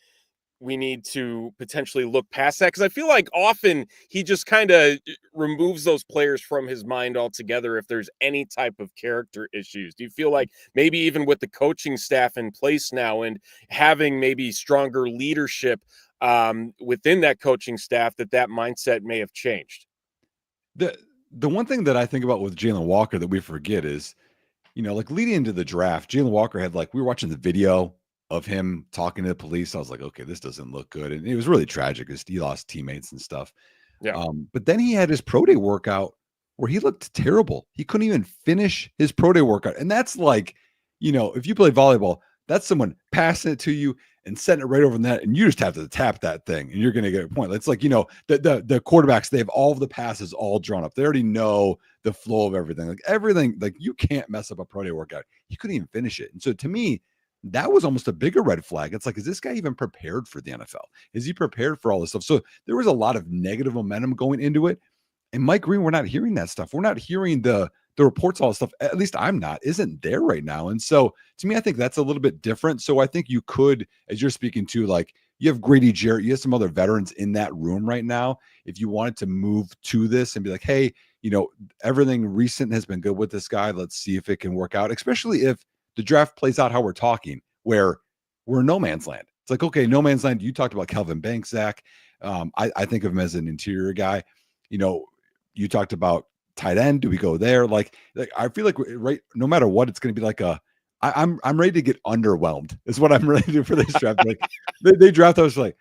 we need to potentially look past that? Because I feel like often he just kind of removes those players from his mind altogether if there's any type of character issues. Do you feel like maybe even with the coaching staff in place now and having maybe stronger leadership within that coaching staff, that mindset may have changed? The one thing that I think about with Jalen Walker that we forget is, like leading into the draft, Jalen Walker had we were watching the video of him talking to the police. I was like, okay, this doesn't look good. And it was really tragic because he lost teammates and stuff. Yeah. But then he had his pro day workout where he looked terrible. He couldn't even finish his pro day workout. And that's like, if you play volleyball, that's someone passing it to you and setting it right over the net, and you just have to tap that thing and you're going to get a point. It's like, the quarterbacks, they have all of the passes all drawn up. They already know the flow of everything. Like you can't mess up a pro day workout. He couldn't even finish it. And so to me, that was almost a bigger red flag. It's like, is this guy even prepared for the NFL? Is he prepared for all this stuff? So there was a lot of negative momentum going into it. And Mike Green, we're not hearing that stuff. We're not hearing the the reports, all the stuff, at least I'm not, isn't there right now. And so to me, I think that's a little bit different. So I think you could, as you're speaking to, like, you have Grady Jarrett, you have some other veterans in that room right now. If you wanted to move to this and be like, hey, everything recent has been good with this guy. Let's see if it can work out, especially if the draft plays out how we're talking, where we're in no man's land. It's like, okay, no man's land. You talked about Kelvin Banks, Zach. I think of him as an interior guy. You talked about tight end. Do we go there? Like I feel like right, no matter what, it's going to be like I'm ready to get underwhelmed. Is what I'm ready to do for this draft. Like they draft us like,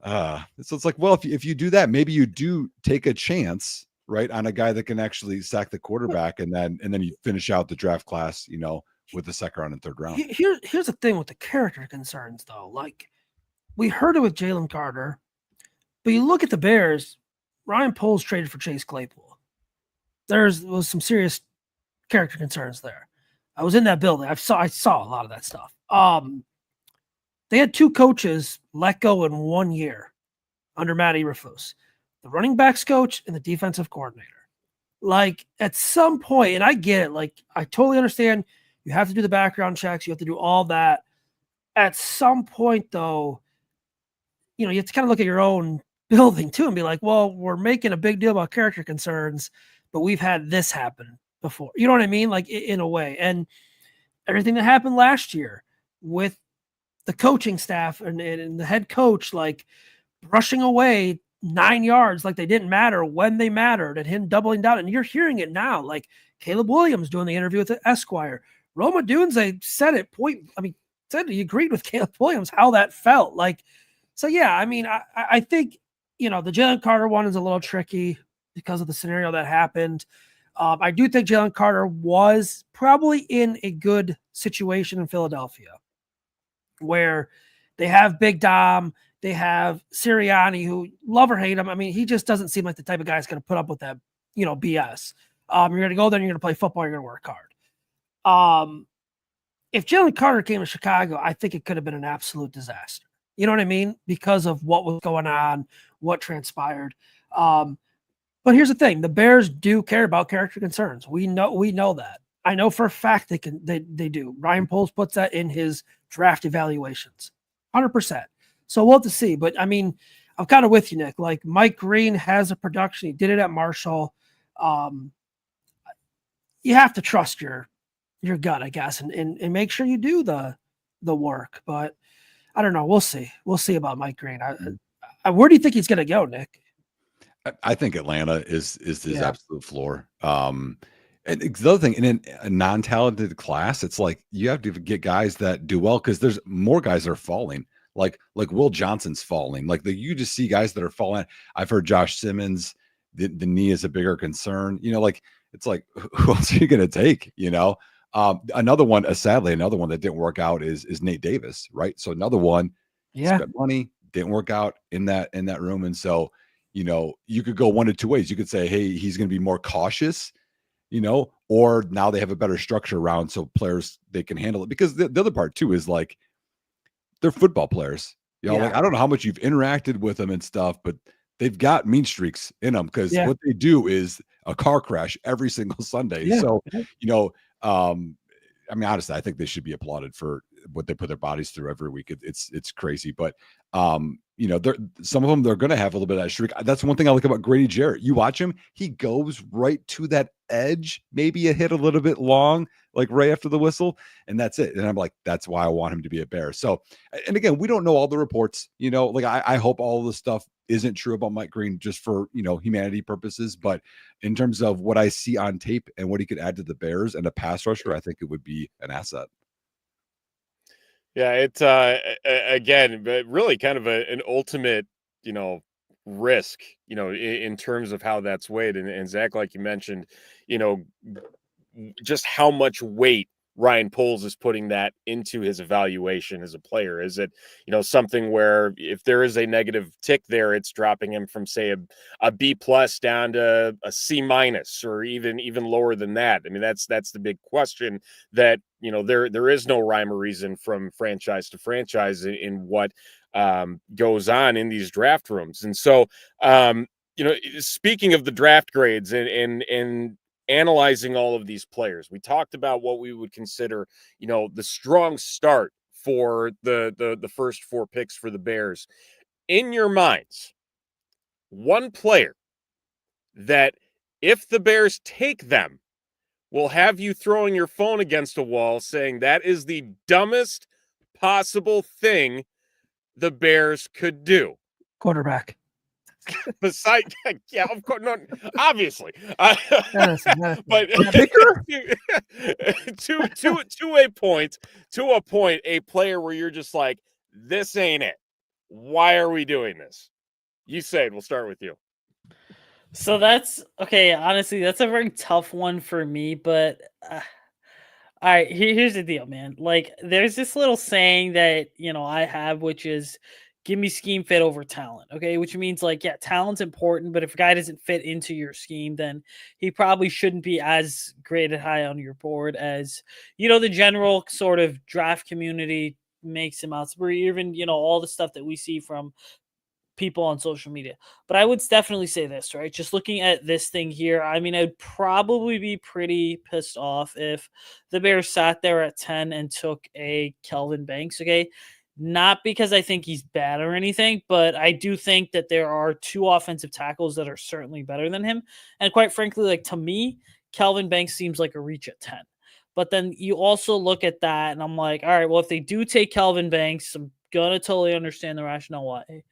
so it's like, well, if you do that, maybe you do take a chance, right, on a guy that can actually sack the quarterback, and then you finish out the draft class, with the second round and third round. Here's the thing with the character concerns, though. Like, we heard it with Jalen Carter, but you look at the Bears. Ryan Poles traded for Chase Claypool. There was some serious character concerns there. I was in that building. I saw a lot of that stuff. They had 2 coaches let go in 1 year under Matt Eberflus, the running backs coach and the defensive coordinator. Like, at some point, and I get it, like, I totally understand you have to do the background checks, you have to do all that. At some point, though, you have to kind of look at your own building too and be like, well, we're making a big deal about character concerns, but we've had this happen before. You know what I mean? Like, in a way. And everything that happened last year with the coaching staff and the head coach, like, brushing away 9 yards like they didn't matter when they mattered, and him doubling down. And you're hearing it now, like Caleb Williams doing the interview with the Esquire. Roma Dunze said he agreed with Caleb Williams how that felt. Like, so yeah, I mean, I think, the Jalen Carter one is a little tricky because of the scenario that happened. I do think Jalen Carter was probably in a good situation in Philadelphia, where they have Big Dom, they have Sirianni, who, love or hate him, I mean, he just doesn't seem like the type of guy that's going to put up with that, BS. You're going to go there and you're going to play football, you're going to work hard. If Jalen Carter came to Chicago, I think it could have been an absolute disaster. You know what I mean? Because of what was going on, what transpired. But here's the thing: the Bears do care about character concerns. We know that. I know for a fact they do. Ryan Poles puts that in his draft evaluations, 100%. So we'll have to see. But I mean, I'm kind of with you, Nick. Like, Mike Green has a production. He did it at Marshall. You have to trust your gut, I guess, and make sure you do the work. But I don't know. We'll see. We'll see about Mike Green. Where do you think he's going to go, Nick? I think Atlanta is his absolute floor. And the other thing, in a non-talented class, it's like you have to get guys that do well, because there's more guys that are falling. Like Will Johnson's falling. Like you just see guys that are falling. I've heard Josh Simmons, the knee is a bigger concern. It's like, who else are you going to take? Another one, sadly, another one that didn't work out is Nate Davis, right? So another one, spent money, didn't work out in that room. And so, you could go one of two ways. You could say, hey, he's going to be more cautious, or now they have a better structure around so players, they can handle it. Because the other part too is, like, they're football players. Like, I don't know how much you've interacted with them and stuff, but they've got mean streaks in them, because what they do is a car crash every single Sunday. Yeah. So, I mean, honestly, I think they should be applauded for what they put their bodies through every week. It's crazy, but some of them, they're going to have a little bit of that streak. That's one thing I like about Grady Jarrett. You watch him, he goes right to that edge, maybe a hit a little bit long, like right after the whistle, and that's it. And I'm like, that's why I want him to be a Bear. So, and again, we don't know all the reports, like I hope all the stuff isn't true about Mike Green, just for, humanity purposes. But in terms of what I see on tape and what he could add to the Bears and a pass rusher, I think it would be an asset. Yeah, it's again, but really kind of an ultimate, risk, in terms of how that's weighed. And Zach, like you mentioned, just how much weight Ryan Poles is putting that into his evaluation as a player. Is it, something where if there is a negative tick there, it's dropping him from, say, a B+ down to a C- or even lower than that? I mean, that's the big question that, there is no rhyme or reason from franchise to franchise in what goes on in these draft rooms. And so, speaking of the draft grades and analyzing all of these players. We talked about what we would consider, the strong start for the first 4 picks for the Bears. In your minds, one player that if the Bears take them will have you throwing your phone against a wall saying that is the dumbest possible thing the Bears could do. Quarterback. Besides, yeah, of course, no, obviously. Madison. But Kicker? to a point, a player where you're just like, this ain't it. Why are we doing this? Usayd, we'll start with you. So that's okay. Honestly, that's a very tough one for me. But all right, here's the deal, man. Like, there's this little saying that I have, which is, "Give me scheme fit over talent." Okay, which means like, yeah, talent's important, but if a guy doesn't fit into your scheme, then he probably shouldn't be as graded high on your board as the general sort of draft community makes him out, or even all the stuff that we see from people on social media. But I would definitely say this, right? Just looking at this thing here, I mean, I'd probably be pretty pissed off if the Bears sat there at 10 and took a Kelvin Banks, okay? Not because I think he's bad or anything, but I do think that there are 2 offensive tackles that are certainly better than him. And quite frankly, like, to me, Kelvin Banks seems like a reach at 10. But then you also look at that and I'm like, all right, well, if they do take Kelvin Banks, I'm going to totally understand the rationale why.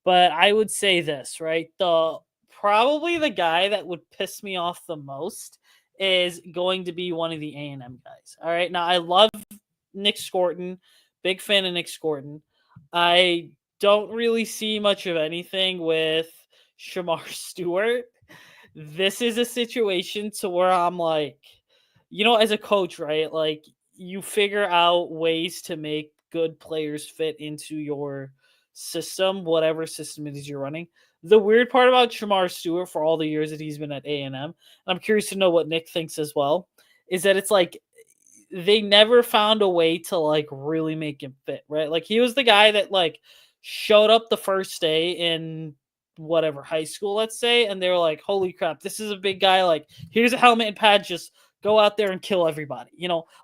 But I would say this, right? Probably the guy that would piss me off the most is going to be one of the A&M guys. All right. Now, I love Nick Scorton, big fan of Nick Scorton. I don't really see much of anything with Shamar Stewart. This is a situation to where I'm like, as a coach, right? Like, you figure out ways to make good players fit into your system, whatever system it is you're running. The weird part about Shamar Stewart for all the years that he's been at A&M, and I'm curious to know what Nick thinks as well, is that it's like they never found a way to like really make him fit, right? Like, he was the guy that like showed up the first day in whatever high school, let's say, and they were like, holy crap, this is a big guy. Like, here's a helmet and pad, just go out there and kill everybody.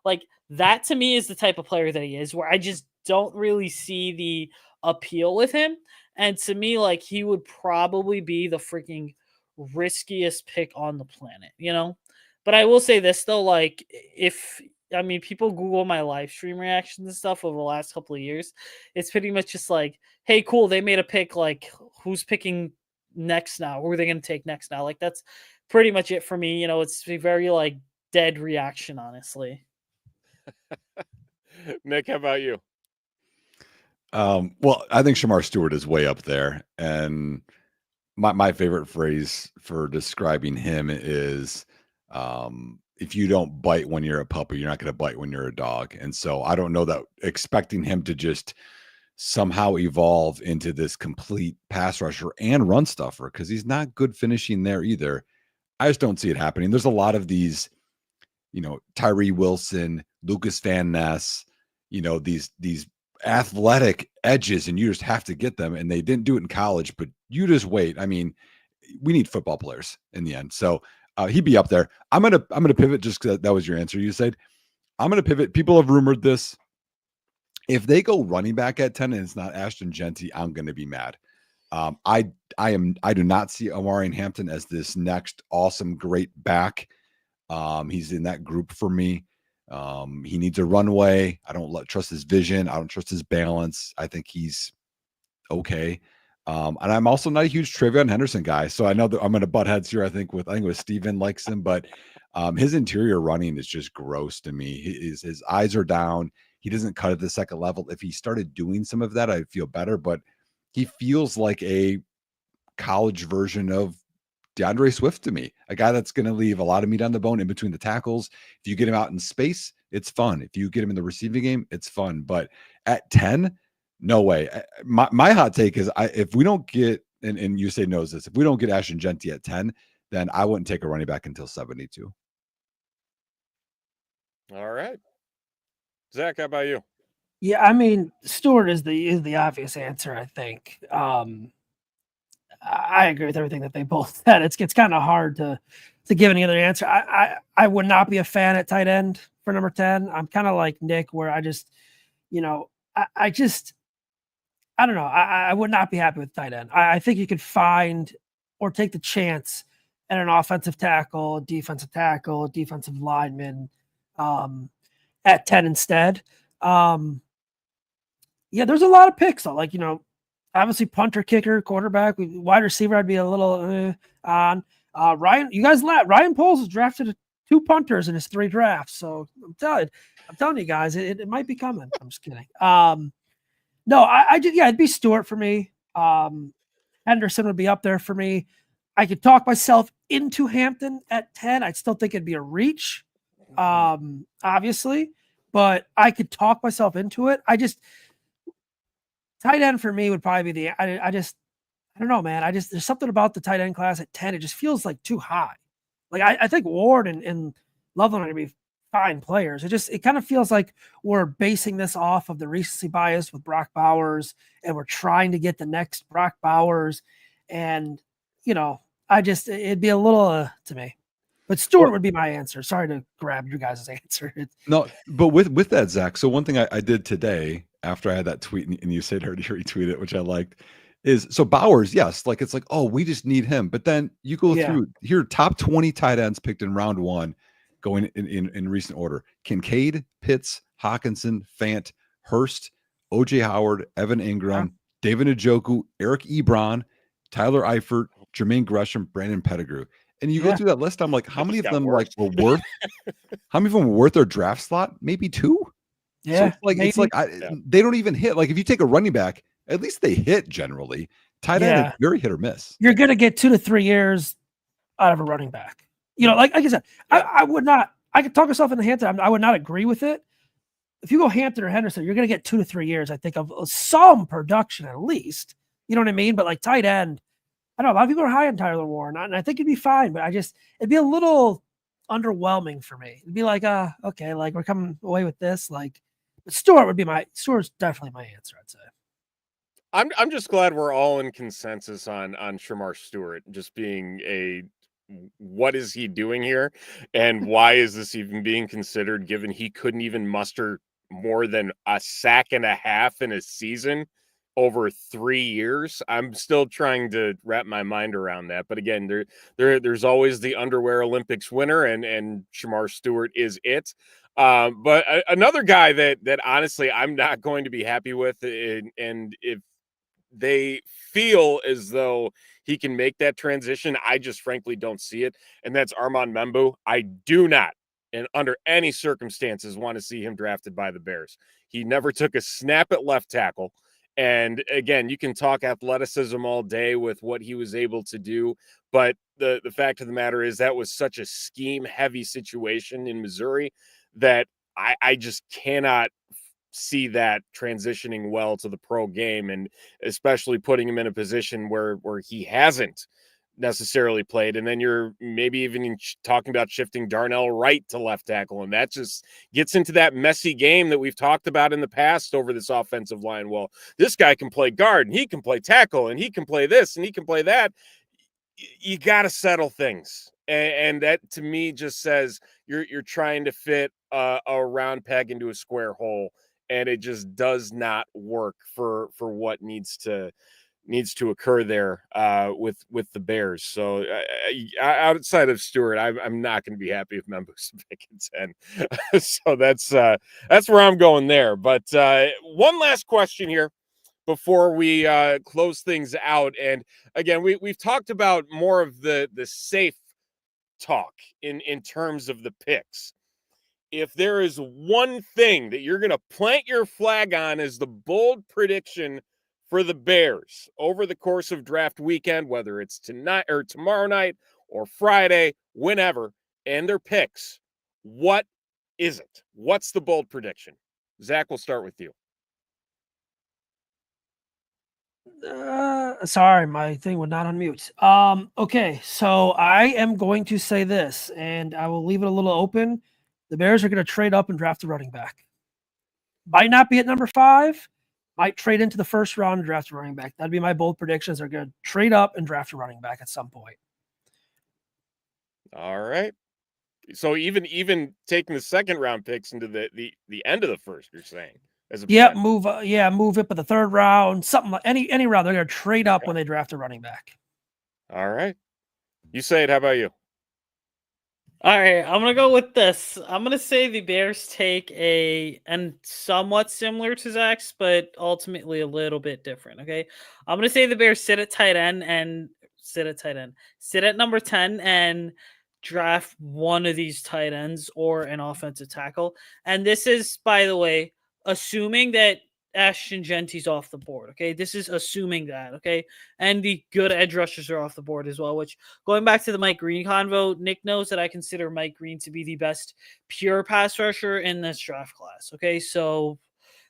Like, that to me is the type of player that he is, where I just don't really see the appeal with him. And to me, like, he would probably be the freaking riskiest pick on the planet, But I will say this though, like, people Google my live stream reactions and stuff over the last couple of years. It's pretty much just like, hey, cool, they made a pick. Like, who's picking next now? Who are they going to take next now? Like, that's pretty much it for me. It's a very like dead reaction, honestly. Nick, how about you? Well, I think Shamar Stewart is way up there. And my favorite phrase for describing him is, if you don't bite when you're a puppy, you're not going to bite when you're a dog. And so I don't know that expecting him to just somehow evolve into this complete pass rusher and run stuffer, because he's not good finishing there either. I just don't see it happening. There's a lot of these, Tyree Wilson, Lucas Van Ness, these athletic edges, and you just have to get them. And they didn't do it in college, but you just wait. I mean, we need football players in the end. So he'd be up there. I'm gonna pivot, just because that was your answer. You said I'm gonna pivot. People have rumored this. If they go running back at 10 and it's not Ashton Genty, I'm gonna be mad. I do not see Omarion Hampton as this next awesome great back. He's in that group for me. He needs a runway. I don't trust his vision. I don't trust his balance. I think he's okay. And I'm also not a huge Travion Henderson guy. So I know that I'm going to butt heads here. I think with Steven likes him, but his interior running is just gross to me. His eyes are down. He doesn't cut at the second level. If he started doing some of that, I'd feel better, but he feels like a college version of DeAndre Swift to me, a guy that's going to leave a lot of meat on the bone in between the tackles. If you get him out in space, it's fun. If you get him in the receiving game, it's fun. But at 10, no way. My hot take is, if we don't get, and Usayd knows this, if we don't get Ashton Genty at 10, then I wouldn't take a running back until 72. All right. Zach, how about you? Yeah, I mean, Stewart is the obvious answer, I think. I agree with everything that they both said. It's kind of hard to to give any other answer. I would not be a fan at tight end for number 10. I'm kind of like Nick, where I just, I don't know. I would not be happy with tight end. I think you could find or take the chance at an offensive tackle, defensive lineman at 10 instead. Yeah, there's a lot of picks though. Like, obviously punter, kicker, quarterback, wide receiver, I'd be a little on. Ryan, Ryan Poles has drafted 2 punters in his 3 drafts. So I'm telling you guys, it might be coming. I'm just kidding. No, it'd be Stewart for me. Henderson would be up there for me. I could talk myself into Hampton at 10. I'd still think it'd be a reach, obviously, but I could talk myself into it. Tight end for me would probably be I don't know, man. There's something about the tight end class at 10. It just feels like too high. Like I think Ward and Loveland are going to be fine players. It kind of feels like we're basing this off of the recency bias with Brock Bowers, and we're trying to get the next Brock Bowers. And, it'd be a little to me. But Stewart would be my answer. Sorry to grab your guys' answer. No, but with that, Zach, so one thing I did today after I had that tweet and you said already retweet it, which I liked, is so Bowers, yes, like it's like, oh, we just need him. But then you go through here, top 20 tight ends picked in round 1, going in recent order: Kincaid, Pitts, Hawkinson, Fant, Hurst, OJ Howard, Evan Ingram, David Njoku, Eric Ebron, Tyler Eifert, Jermaine Gresham, Brandon Pettigrew. And you go through that list, I'm like, how many of them were worth? How many of them were worth their draft slot? Maybe 2. Yeah, so they don't even hit. Like if you take a running back, at least they hit generally. Tight end is very hit or miss. You're gonna get 2 to 3 years out of a running back. Like I said, I would not. I could talk myself into Hampton. I would not agree with it. If you go Hampton or Henderson, you're gonna get 2 to 3 years, I think, of some production at least. You know what I mean? But like tight end, I don't know. A lot of people are high on Tyler Warren, and I think it'd be fine. But it'd be a little underwhelming for me. It'd be like, okay, like we're coming away with this. Like, but Stewart's definitely my answer, I'd say. I'm just glad we're all in consensus on Shamar Stewart just being what is he doing here, and why is this even being considered, given he couldn't even muster more than a sack and a half in a season over 3 years. I'm still trying to wrap my mind around that. But again, there's always the underwear Olympics winner, and Shamar Stewart is it. But another guy that honestly I'm not going to be happy with, and if they feel as though he can make that transition, I just frankly don't see it, and that's Armand Membu. I do not, and under any circumstances, want to see him drafted by the Bears. He never took a snap at left tackle. And again, you can talk athleticism all day with what he was able to do, but the fact of the matter is that was such a scheme-heavy situation in Missouri that I just cannot see that transitioning well to the pro game, and especially putting him in a position where he hasn't necessarily played. And then you're maybe even talking about shifting Darnell Wright to left tackle, and that just gets into that messy game that we've talked about in the past over this offensive line. Well, this guy can play guard, and he can play tackle, and he can play this, and he can play that. You got to settle things. And that to me just says you're trying to fit a round peg into a square hole, and it just does not work for what needs to occur there with the Bears. So outside of Stewart, I'm not going to be happy if Membu's pick at 10. So that's where I'm going there. But one last question here before we close things out. And again, we've talked about more of the safe talk in terms of the picks. If there is one thing that you're going to plant your flag on as the bold prediction for the Bears over the course of draft weekend, whether it's tonight or tomorrow night or Friday, whenever, and their picks, what is it? What's the bold prediction? Zach, we'll start with you. Sorry, my thing would not unmute. Okay, so I am going to say this, and I will leave it a little open. The Bears are going to trade up and draft a running back. Might not be at number 5. Might trade into the first round and draft a running back. That'd be my bold predictions. They're going to trade up and draft a running back at some point. All right. So even taking the second round picks into the end of the first, you're saying, as a Yep, potential. move up in the third round, something like any round. They're going to trade up Okay. when they draft a running back. All right. Usayd, how about you? All right, I'm gonna go with this. I'm gonna say the Bears take and somewhat similar to Zach's, but ultimately a little bit different. Okay, I'm gonna say the Bears sit at sit at number 10 and draft one of these tight ends or an offensive tackle. And this is, by the way, assuming that Ashton Genty's off the board. Okay, this is assuming that. Okay, and the good edge rushers are off the board as well, which, going back to the Mike Green convo, Nick knows that I consider Mike Green to be the best pure pass rusher in this draft class. Okay, so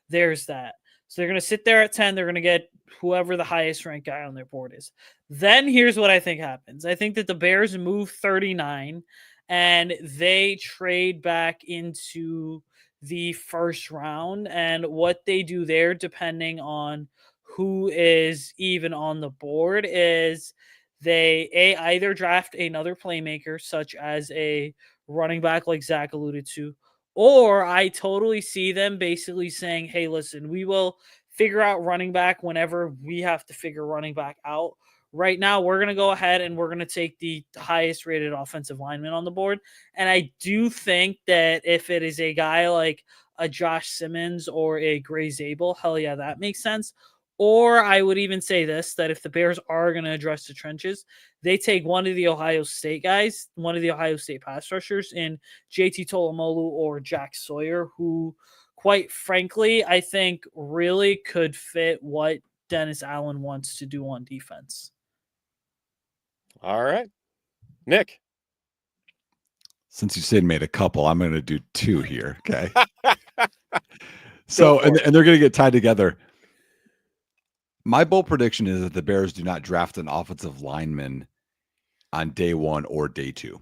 there's that. So they're going to sit there at 10. They're going to get whoever the highest ranked guy on their board is. Then here's what I think happens. I think that the Bears move 39 and they trade back into the first round. And what they do there, depending on who is even on the board, is they either draft another playmaker, such as a running back like Zach alluded to, or I totally see them basically saying, hey, listen, we will figure out running back whenever we have to figure running back out. Right now, we're going to go ahead and we're going to take the highest rated offensive lineman on the board. And I do think that if it is a guy like a Josh Simmons or a Gray Zabel, hell yeah, that makes sense. Or I would even say this, that if the Bears are going to address the trenches, they take one of the Ohio State guys, one of the Ohio State pass rushers in JT Tolomolu or Jack Sawyer, who, quite frankly, I think really could fit what Dennis Allen wants to do on defense. All right. Nick. Since you said made a couple, I'm going to do two here. Okay. So, and they're going to get tied together. My bold prediction is that the Bears do not draft an offensive lineman on day one or day two.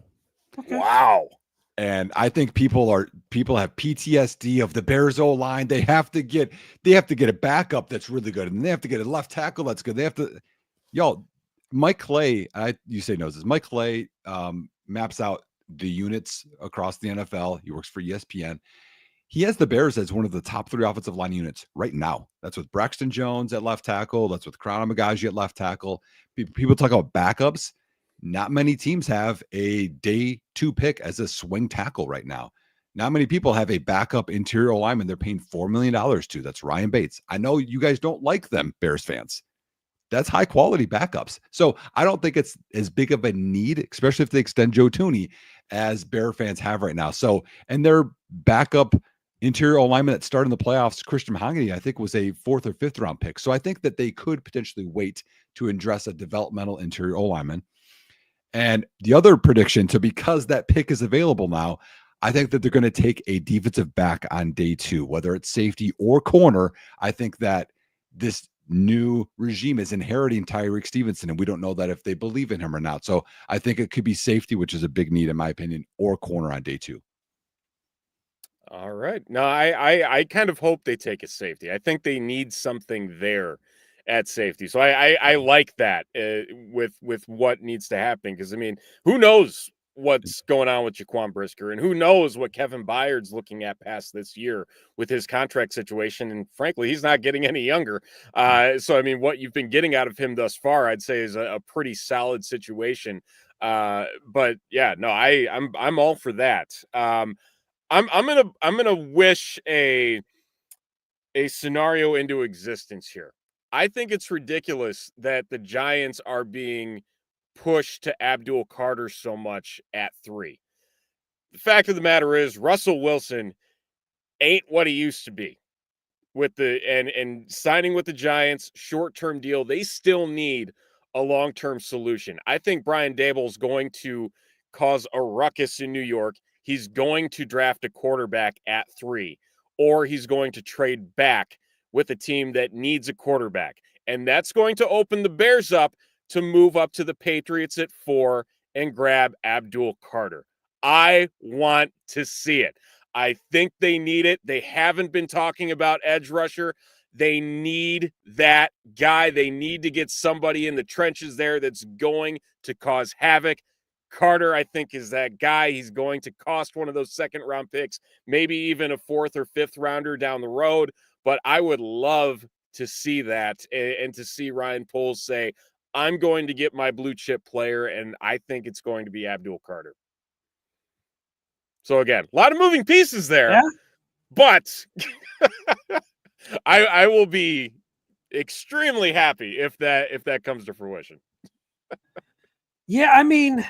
Okay. Wow. And I think people have PTSD of the Bears O-line. They have to get a backup that's really good, and they have to get a left tackle that's good. They have to, Mike Clay, Usayd knows this. Mike Clay maps out the units across the NFL. He works for ESPN. He has the Bears as one of the top 3 offensive line units right now. That's with Braxton Jones at left tackle. That's with Crown Magaji at left tackle. People talk about backups. Not many teams have a day 2 pick as a swing tackle right now. Not many people have a backup interior lineman they're paying $4 million to. That's Ryan Bates. I know you guys don't like them, Bears fans. That's high quality backups. So I don't think it's as big of a need, especially if they extend Joe Thuney, as Bear fans have right now. So, and their backup interior alignment that started in the playoffs, Christian Mahogany, I think was a 4th or 5th round pick. So I think that they could potentially wait to address a developmental interior lineman. And the other prediction, because that pick is available now, I think that they're going to take a defensive back on day 2, whether it's safety or corner. I think that this new regime is inheriting Tyreek Stevenson, and we don't know that if they believe in him or not. So I think it could be safety, which is a big need in my opinion, or corner on day 2. All right. No, I kind of hope they take a safety. I think they need something there at safety. So I like that with what needs to happen, because I mean, who knows what's going on with Jaquan Brisker, and who knows what Kevin Byard's looking at past this year with his contract situation, and frankly, he's not getting any younger. So I mean, what you've been getting out of him thus far, I'd say, is a pretty solid situation. But yeah, no, I'm all for that. I'm gonna wish a scenario into existence here. I think it's ridiculous that the Giants are being pushed to Abdul Carter so much at 3. The fact of the matter is, Russell Wilson ain't what he used to be. With the and signing with the Giants, short-term deal, they still need a long-term solution. I think Brian Daboll's going to cause a ruckus in New York. He's going to draft a quarterback at 3, or he's going to trade back with a team that needs a quarterback. And that's going to open the Bears up to move up to the Patriots at 4 and grab Abdul Carter. I want to see it. I think they need it. They haven't been talking about edge rusher. They need that guy. They need to get somebody in the trenches there that's going to cause havoc. Carter, I think, is that guy. He's going to cost one of those second-round picks, maybe even a fourth or fifth rounder down the road. But I would love to see that and to see Ryan Poles say, I'm going to get my blue chip player, and I think it's going to be Abdul Carter. So again, a lot of moving pieces there, Yeah. but I will be extremely happy if that comes to fruition. Yeah, I mean,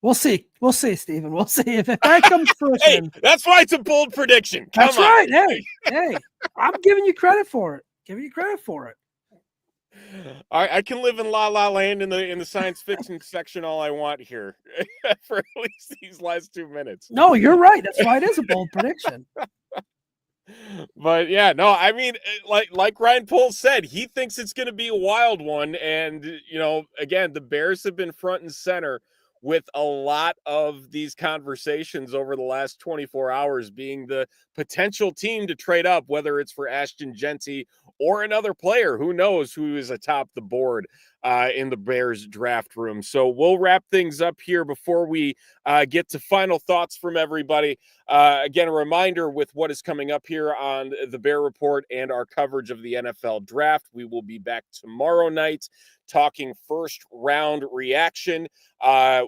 we'll see. We'll see, Stephen. We'll see if that comes to fruition. Hey, that's why it's a bold prediction. Come That's on. right. Hey, I'm giving you credit for it. I can live in La La Land in the science fiction section all I want here for at least these last 2 minutes. No, you're right. That's why it is a bold prediction. But yeah, no, I mean, like Ryan Poles said, he thinks it's going to be a wild one. And, again, the Bears have been front and center with a lot of these conversations over the last 24 hours being the potential team to trade up, whether it's for Ashton Genty or another player. Who knows who is atop the board in the Bears draft room. So we'll wrap things up here before we get to final thoughts from everybody. Again, a reminder with what is coming up here on the Bear Report and our coverage of the NFL draft. We will be back tomorrow night talking first round reaction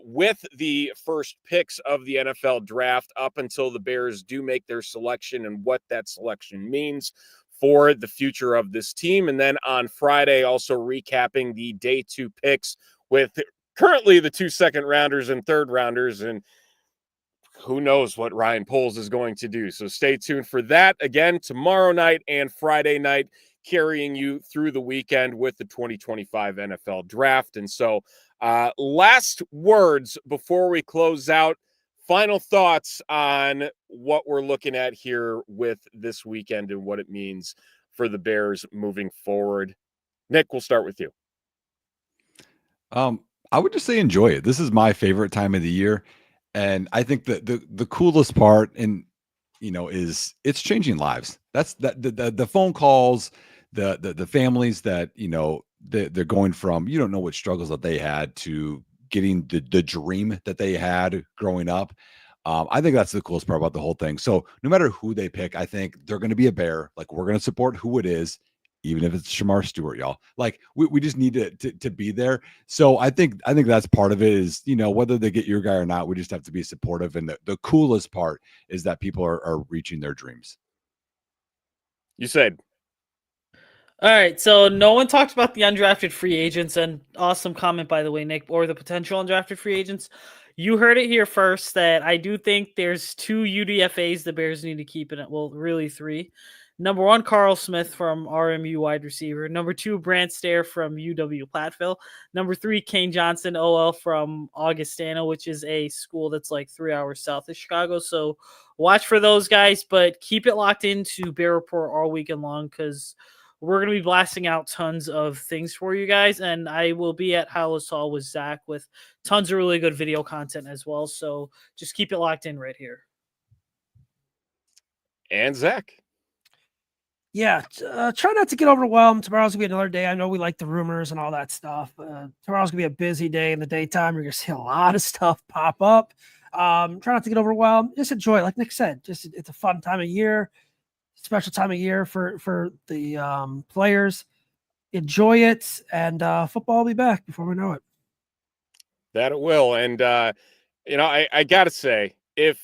with the first picks of the NFL draft up until the Bears do make their selection and what that selection means for the future of this team. And then on Friday, also recapping the day 2 picks with currently the 2 second rounders and third rounders. And who knows what Ryan Poles is going to do. So stay tuned for that again tomorrow night and Friday night, carrying you through the weekend with the 2025 NFL draft. And so last words before we close out, final thoughts on what we're looking at here with this weekend and what it means for the Bears moving forward. Nick, we'll start with you. I would just say enjoy it. This is my favorite time of the year. And I think that the coolest part is it's changing lives. That's the phone calls, the families that, they're going from, you don't know what struggles that they had to getting the dream that they had growing up. I think that's the coolest part about the whole thing. So no matter who they pick, I think they're going to be a Bear. Like, we're going to support who it is, even if it's Shamar Stewart, y'all. Like, we just need to be there. So I think that's part of it is, whether they get your guy or not, we just have to be supportive. And the coolest part is that people are reaching their dreams. You said. All right, so no one talked about the undrafted free agents, and awesome comment, by the way, Nick, or the potential undrafted free agents. You heard it here first that I do think there's 2 UDFAs the Bears need to keep in it. Well, really 3. Number 1, Carl Smith from RMU wide receiver. Number 2, Brant Stair from UW Platteville. Number 3, Kane Johnson, OL from Augustana, which is a school that's like 3 hours south of Chicago. So watch for those guys, but keep it locked into Bear Report all weekend long because we're going to be blasting out tons of things for you guys. And I will be at Hallis Hall with Zach with tons of really good video content as well. So just keep it locked in right here. And Zach. Yeah, try not to get overwhelmed. Tomorrow's gonna be another day. I know we like the rumors and all that stuff. Tomorrow's gonna be a busy day in the daytime. You're gonna see a lot of stuff pop up. Try not to get overwhelmed. Just enjoy it, like Nick said. It's a fun time of year, special time of year for the players. Enjoy it, and football will be back before we know it. That it will. And I gotta say, if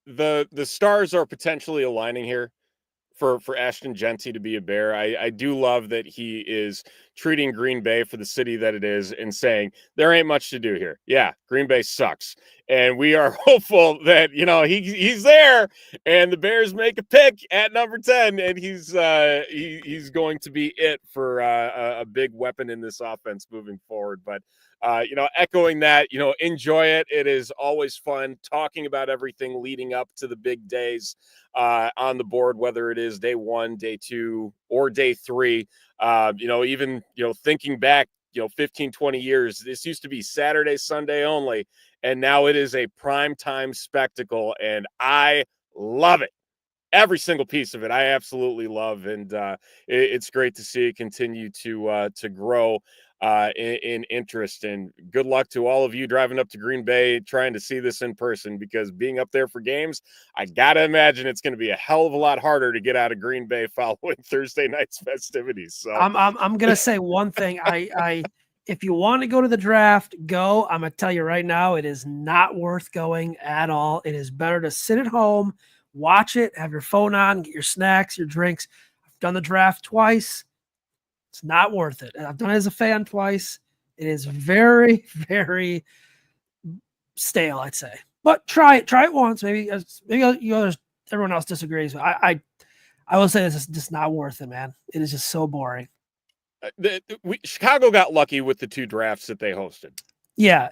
the stars are potentially aligning here for Ashton Genty to be a Bear, I do love that he is treating Green Bay for the city that it is and saying there ain't much to do here. Yeah, Green Bay sucks, and we are hopeful that he's there and the Bears make a pick at number 10, and he's going to be it for a big weapon in this offense moving forward. But echoing that, enjoy it. It is always fun talking about everything leading up to the big days on the board, whether it is day 1, day 2, or day 3. Even thinking back 15, 20 years, this used to be Saturday, Sunday only, and now it is a prime time spectacle, and I love it. every single piece of it I absolutely love, and it's great to see it continue to grow in interest. And good luck to all of you driving up to Green Bay trying to see this in person, because being up there for games, I gotta imagine it's going to be a hell of a lot harder to get out of Green Bay following Thursday night's festivities. So I'm gonna say one thing. I if you want to go to the draft, go. I'm gonna tell you right now, it is not worth going at all. It is better to sit at home, watch it, have your phone on, get your snacks, your drinks. I've done the draft twice. It's not worth it. I've done it as a fan twice. It is very, very stale, I'd say. But try it once. Maybe everyone else disagrees. I will say this is just not worth it, man. It is just so boring. Chicago got lucky with the 2 drafts that they hosted. Yeah,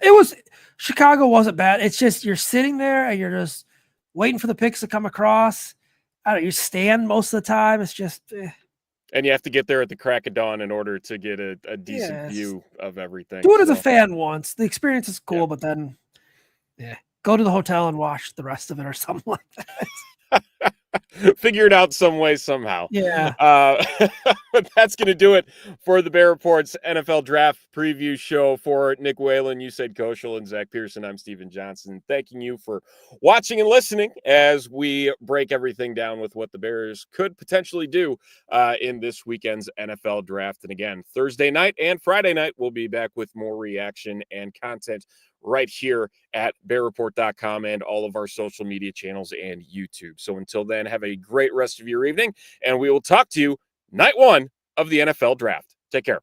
Chicago wasn't bad. It's just you're sitting there and you're just waiting for the picks to come across. I don't know, you stand most of the time. It's just And you have to get there at the crack of dawn in order to get a decent view of everything. Do it as a fan once. The experience is cool, but then go to the hotel and watch the rest of it or something like that. Figure it out some way, somehow. Yeah. But that's going to do it for the Bear Report's NFL Draft Preview Show. For Nick Whalen, Usayd Koshul, and Zack Pearson, I'm Stephen Johnson. Thanking you for watching and listening as we break everything down with what the Bears could potentially do in this weekend's NFL Draft. And again, Thursday night and Friday night, we'll be back with more reaction and content right here at bearreport.com and all of our social media channels and YouTube. So until then, have a great rest of your evening, and we will talk to you night 1 of the NFL Draft. Take care.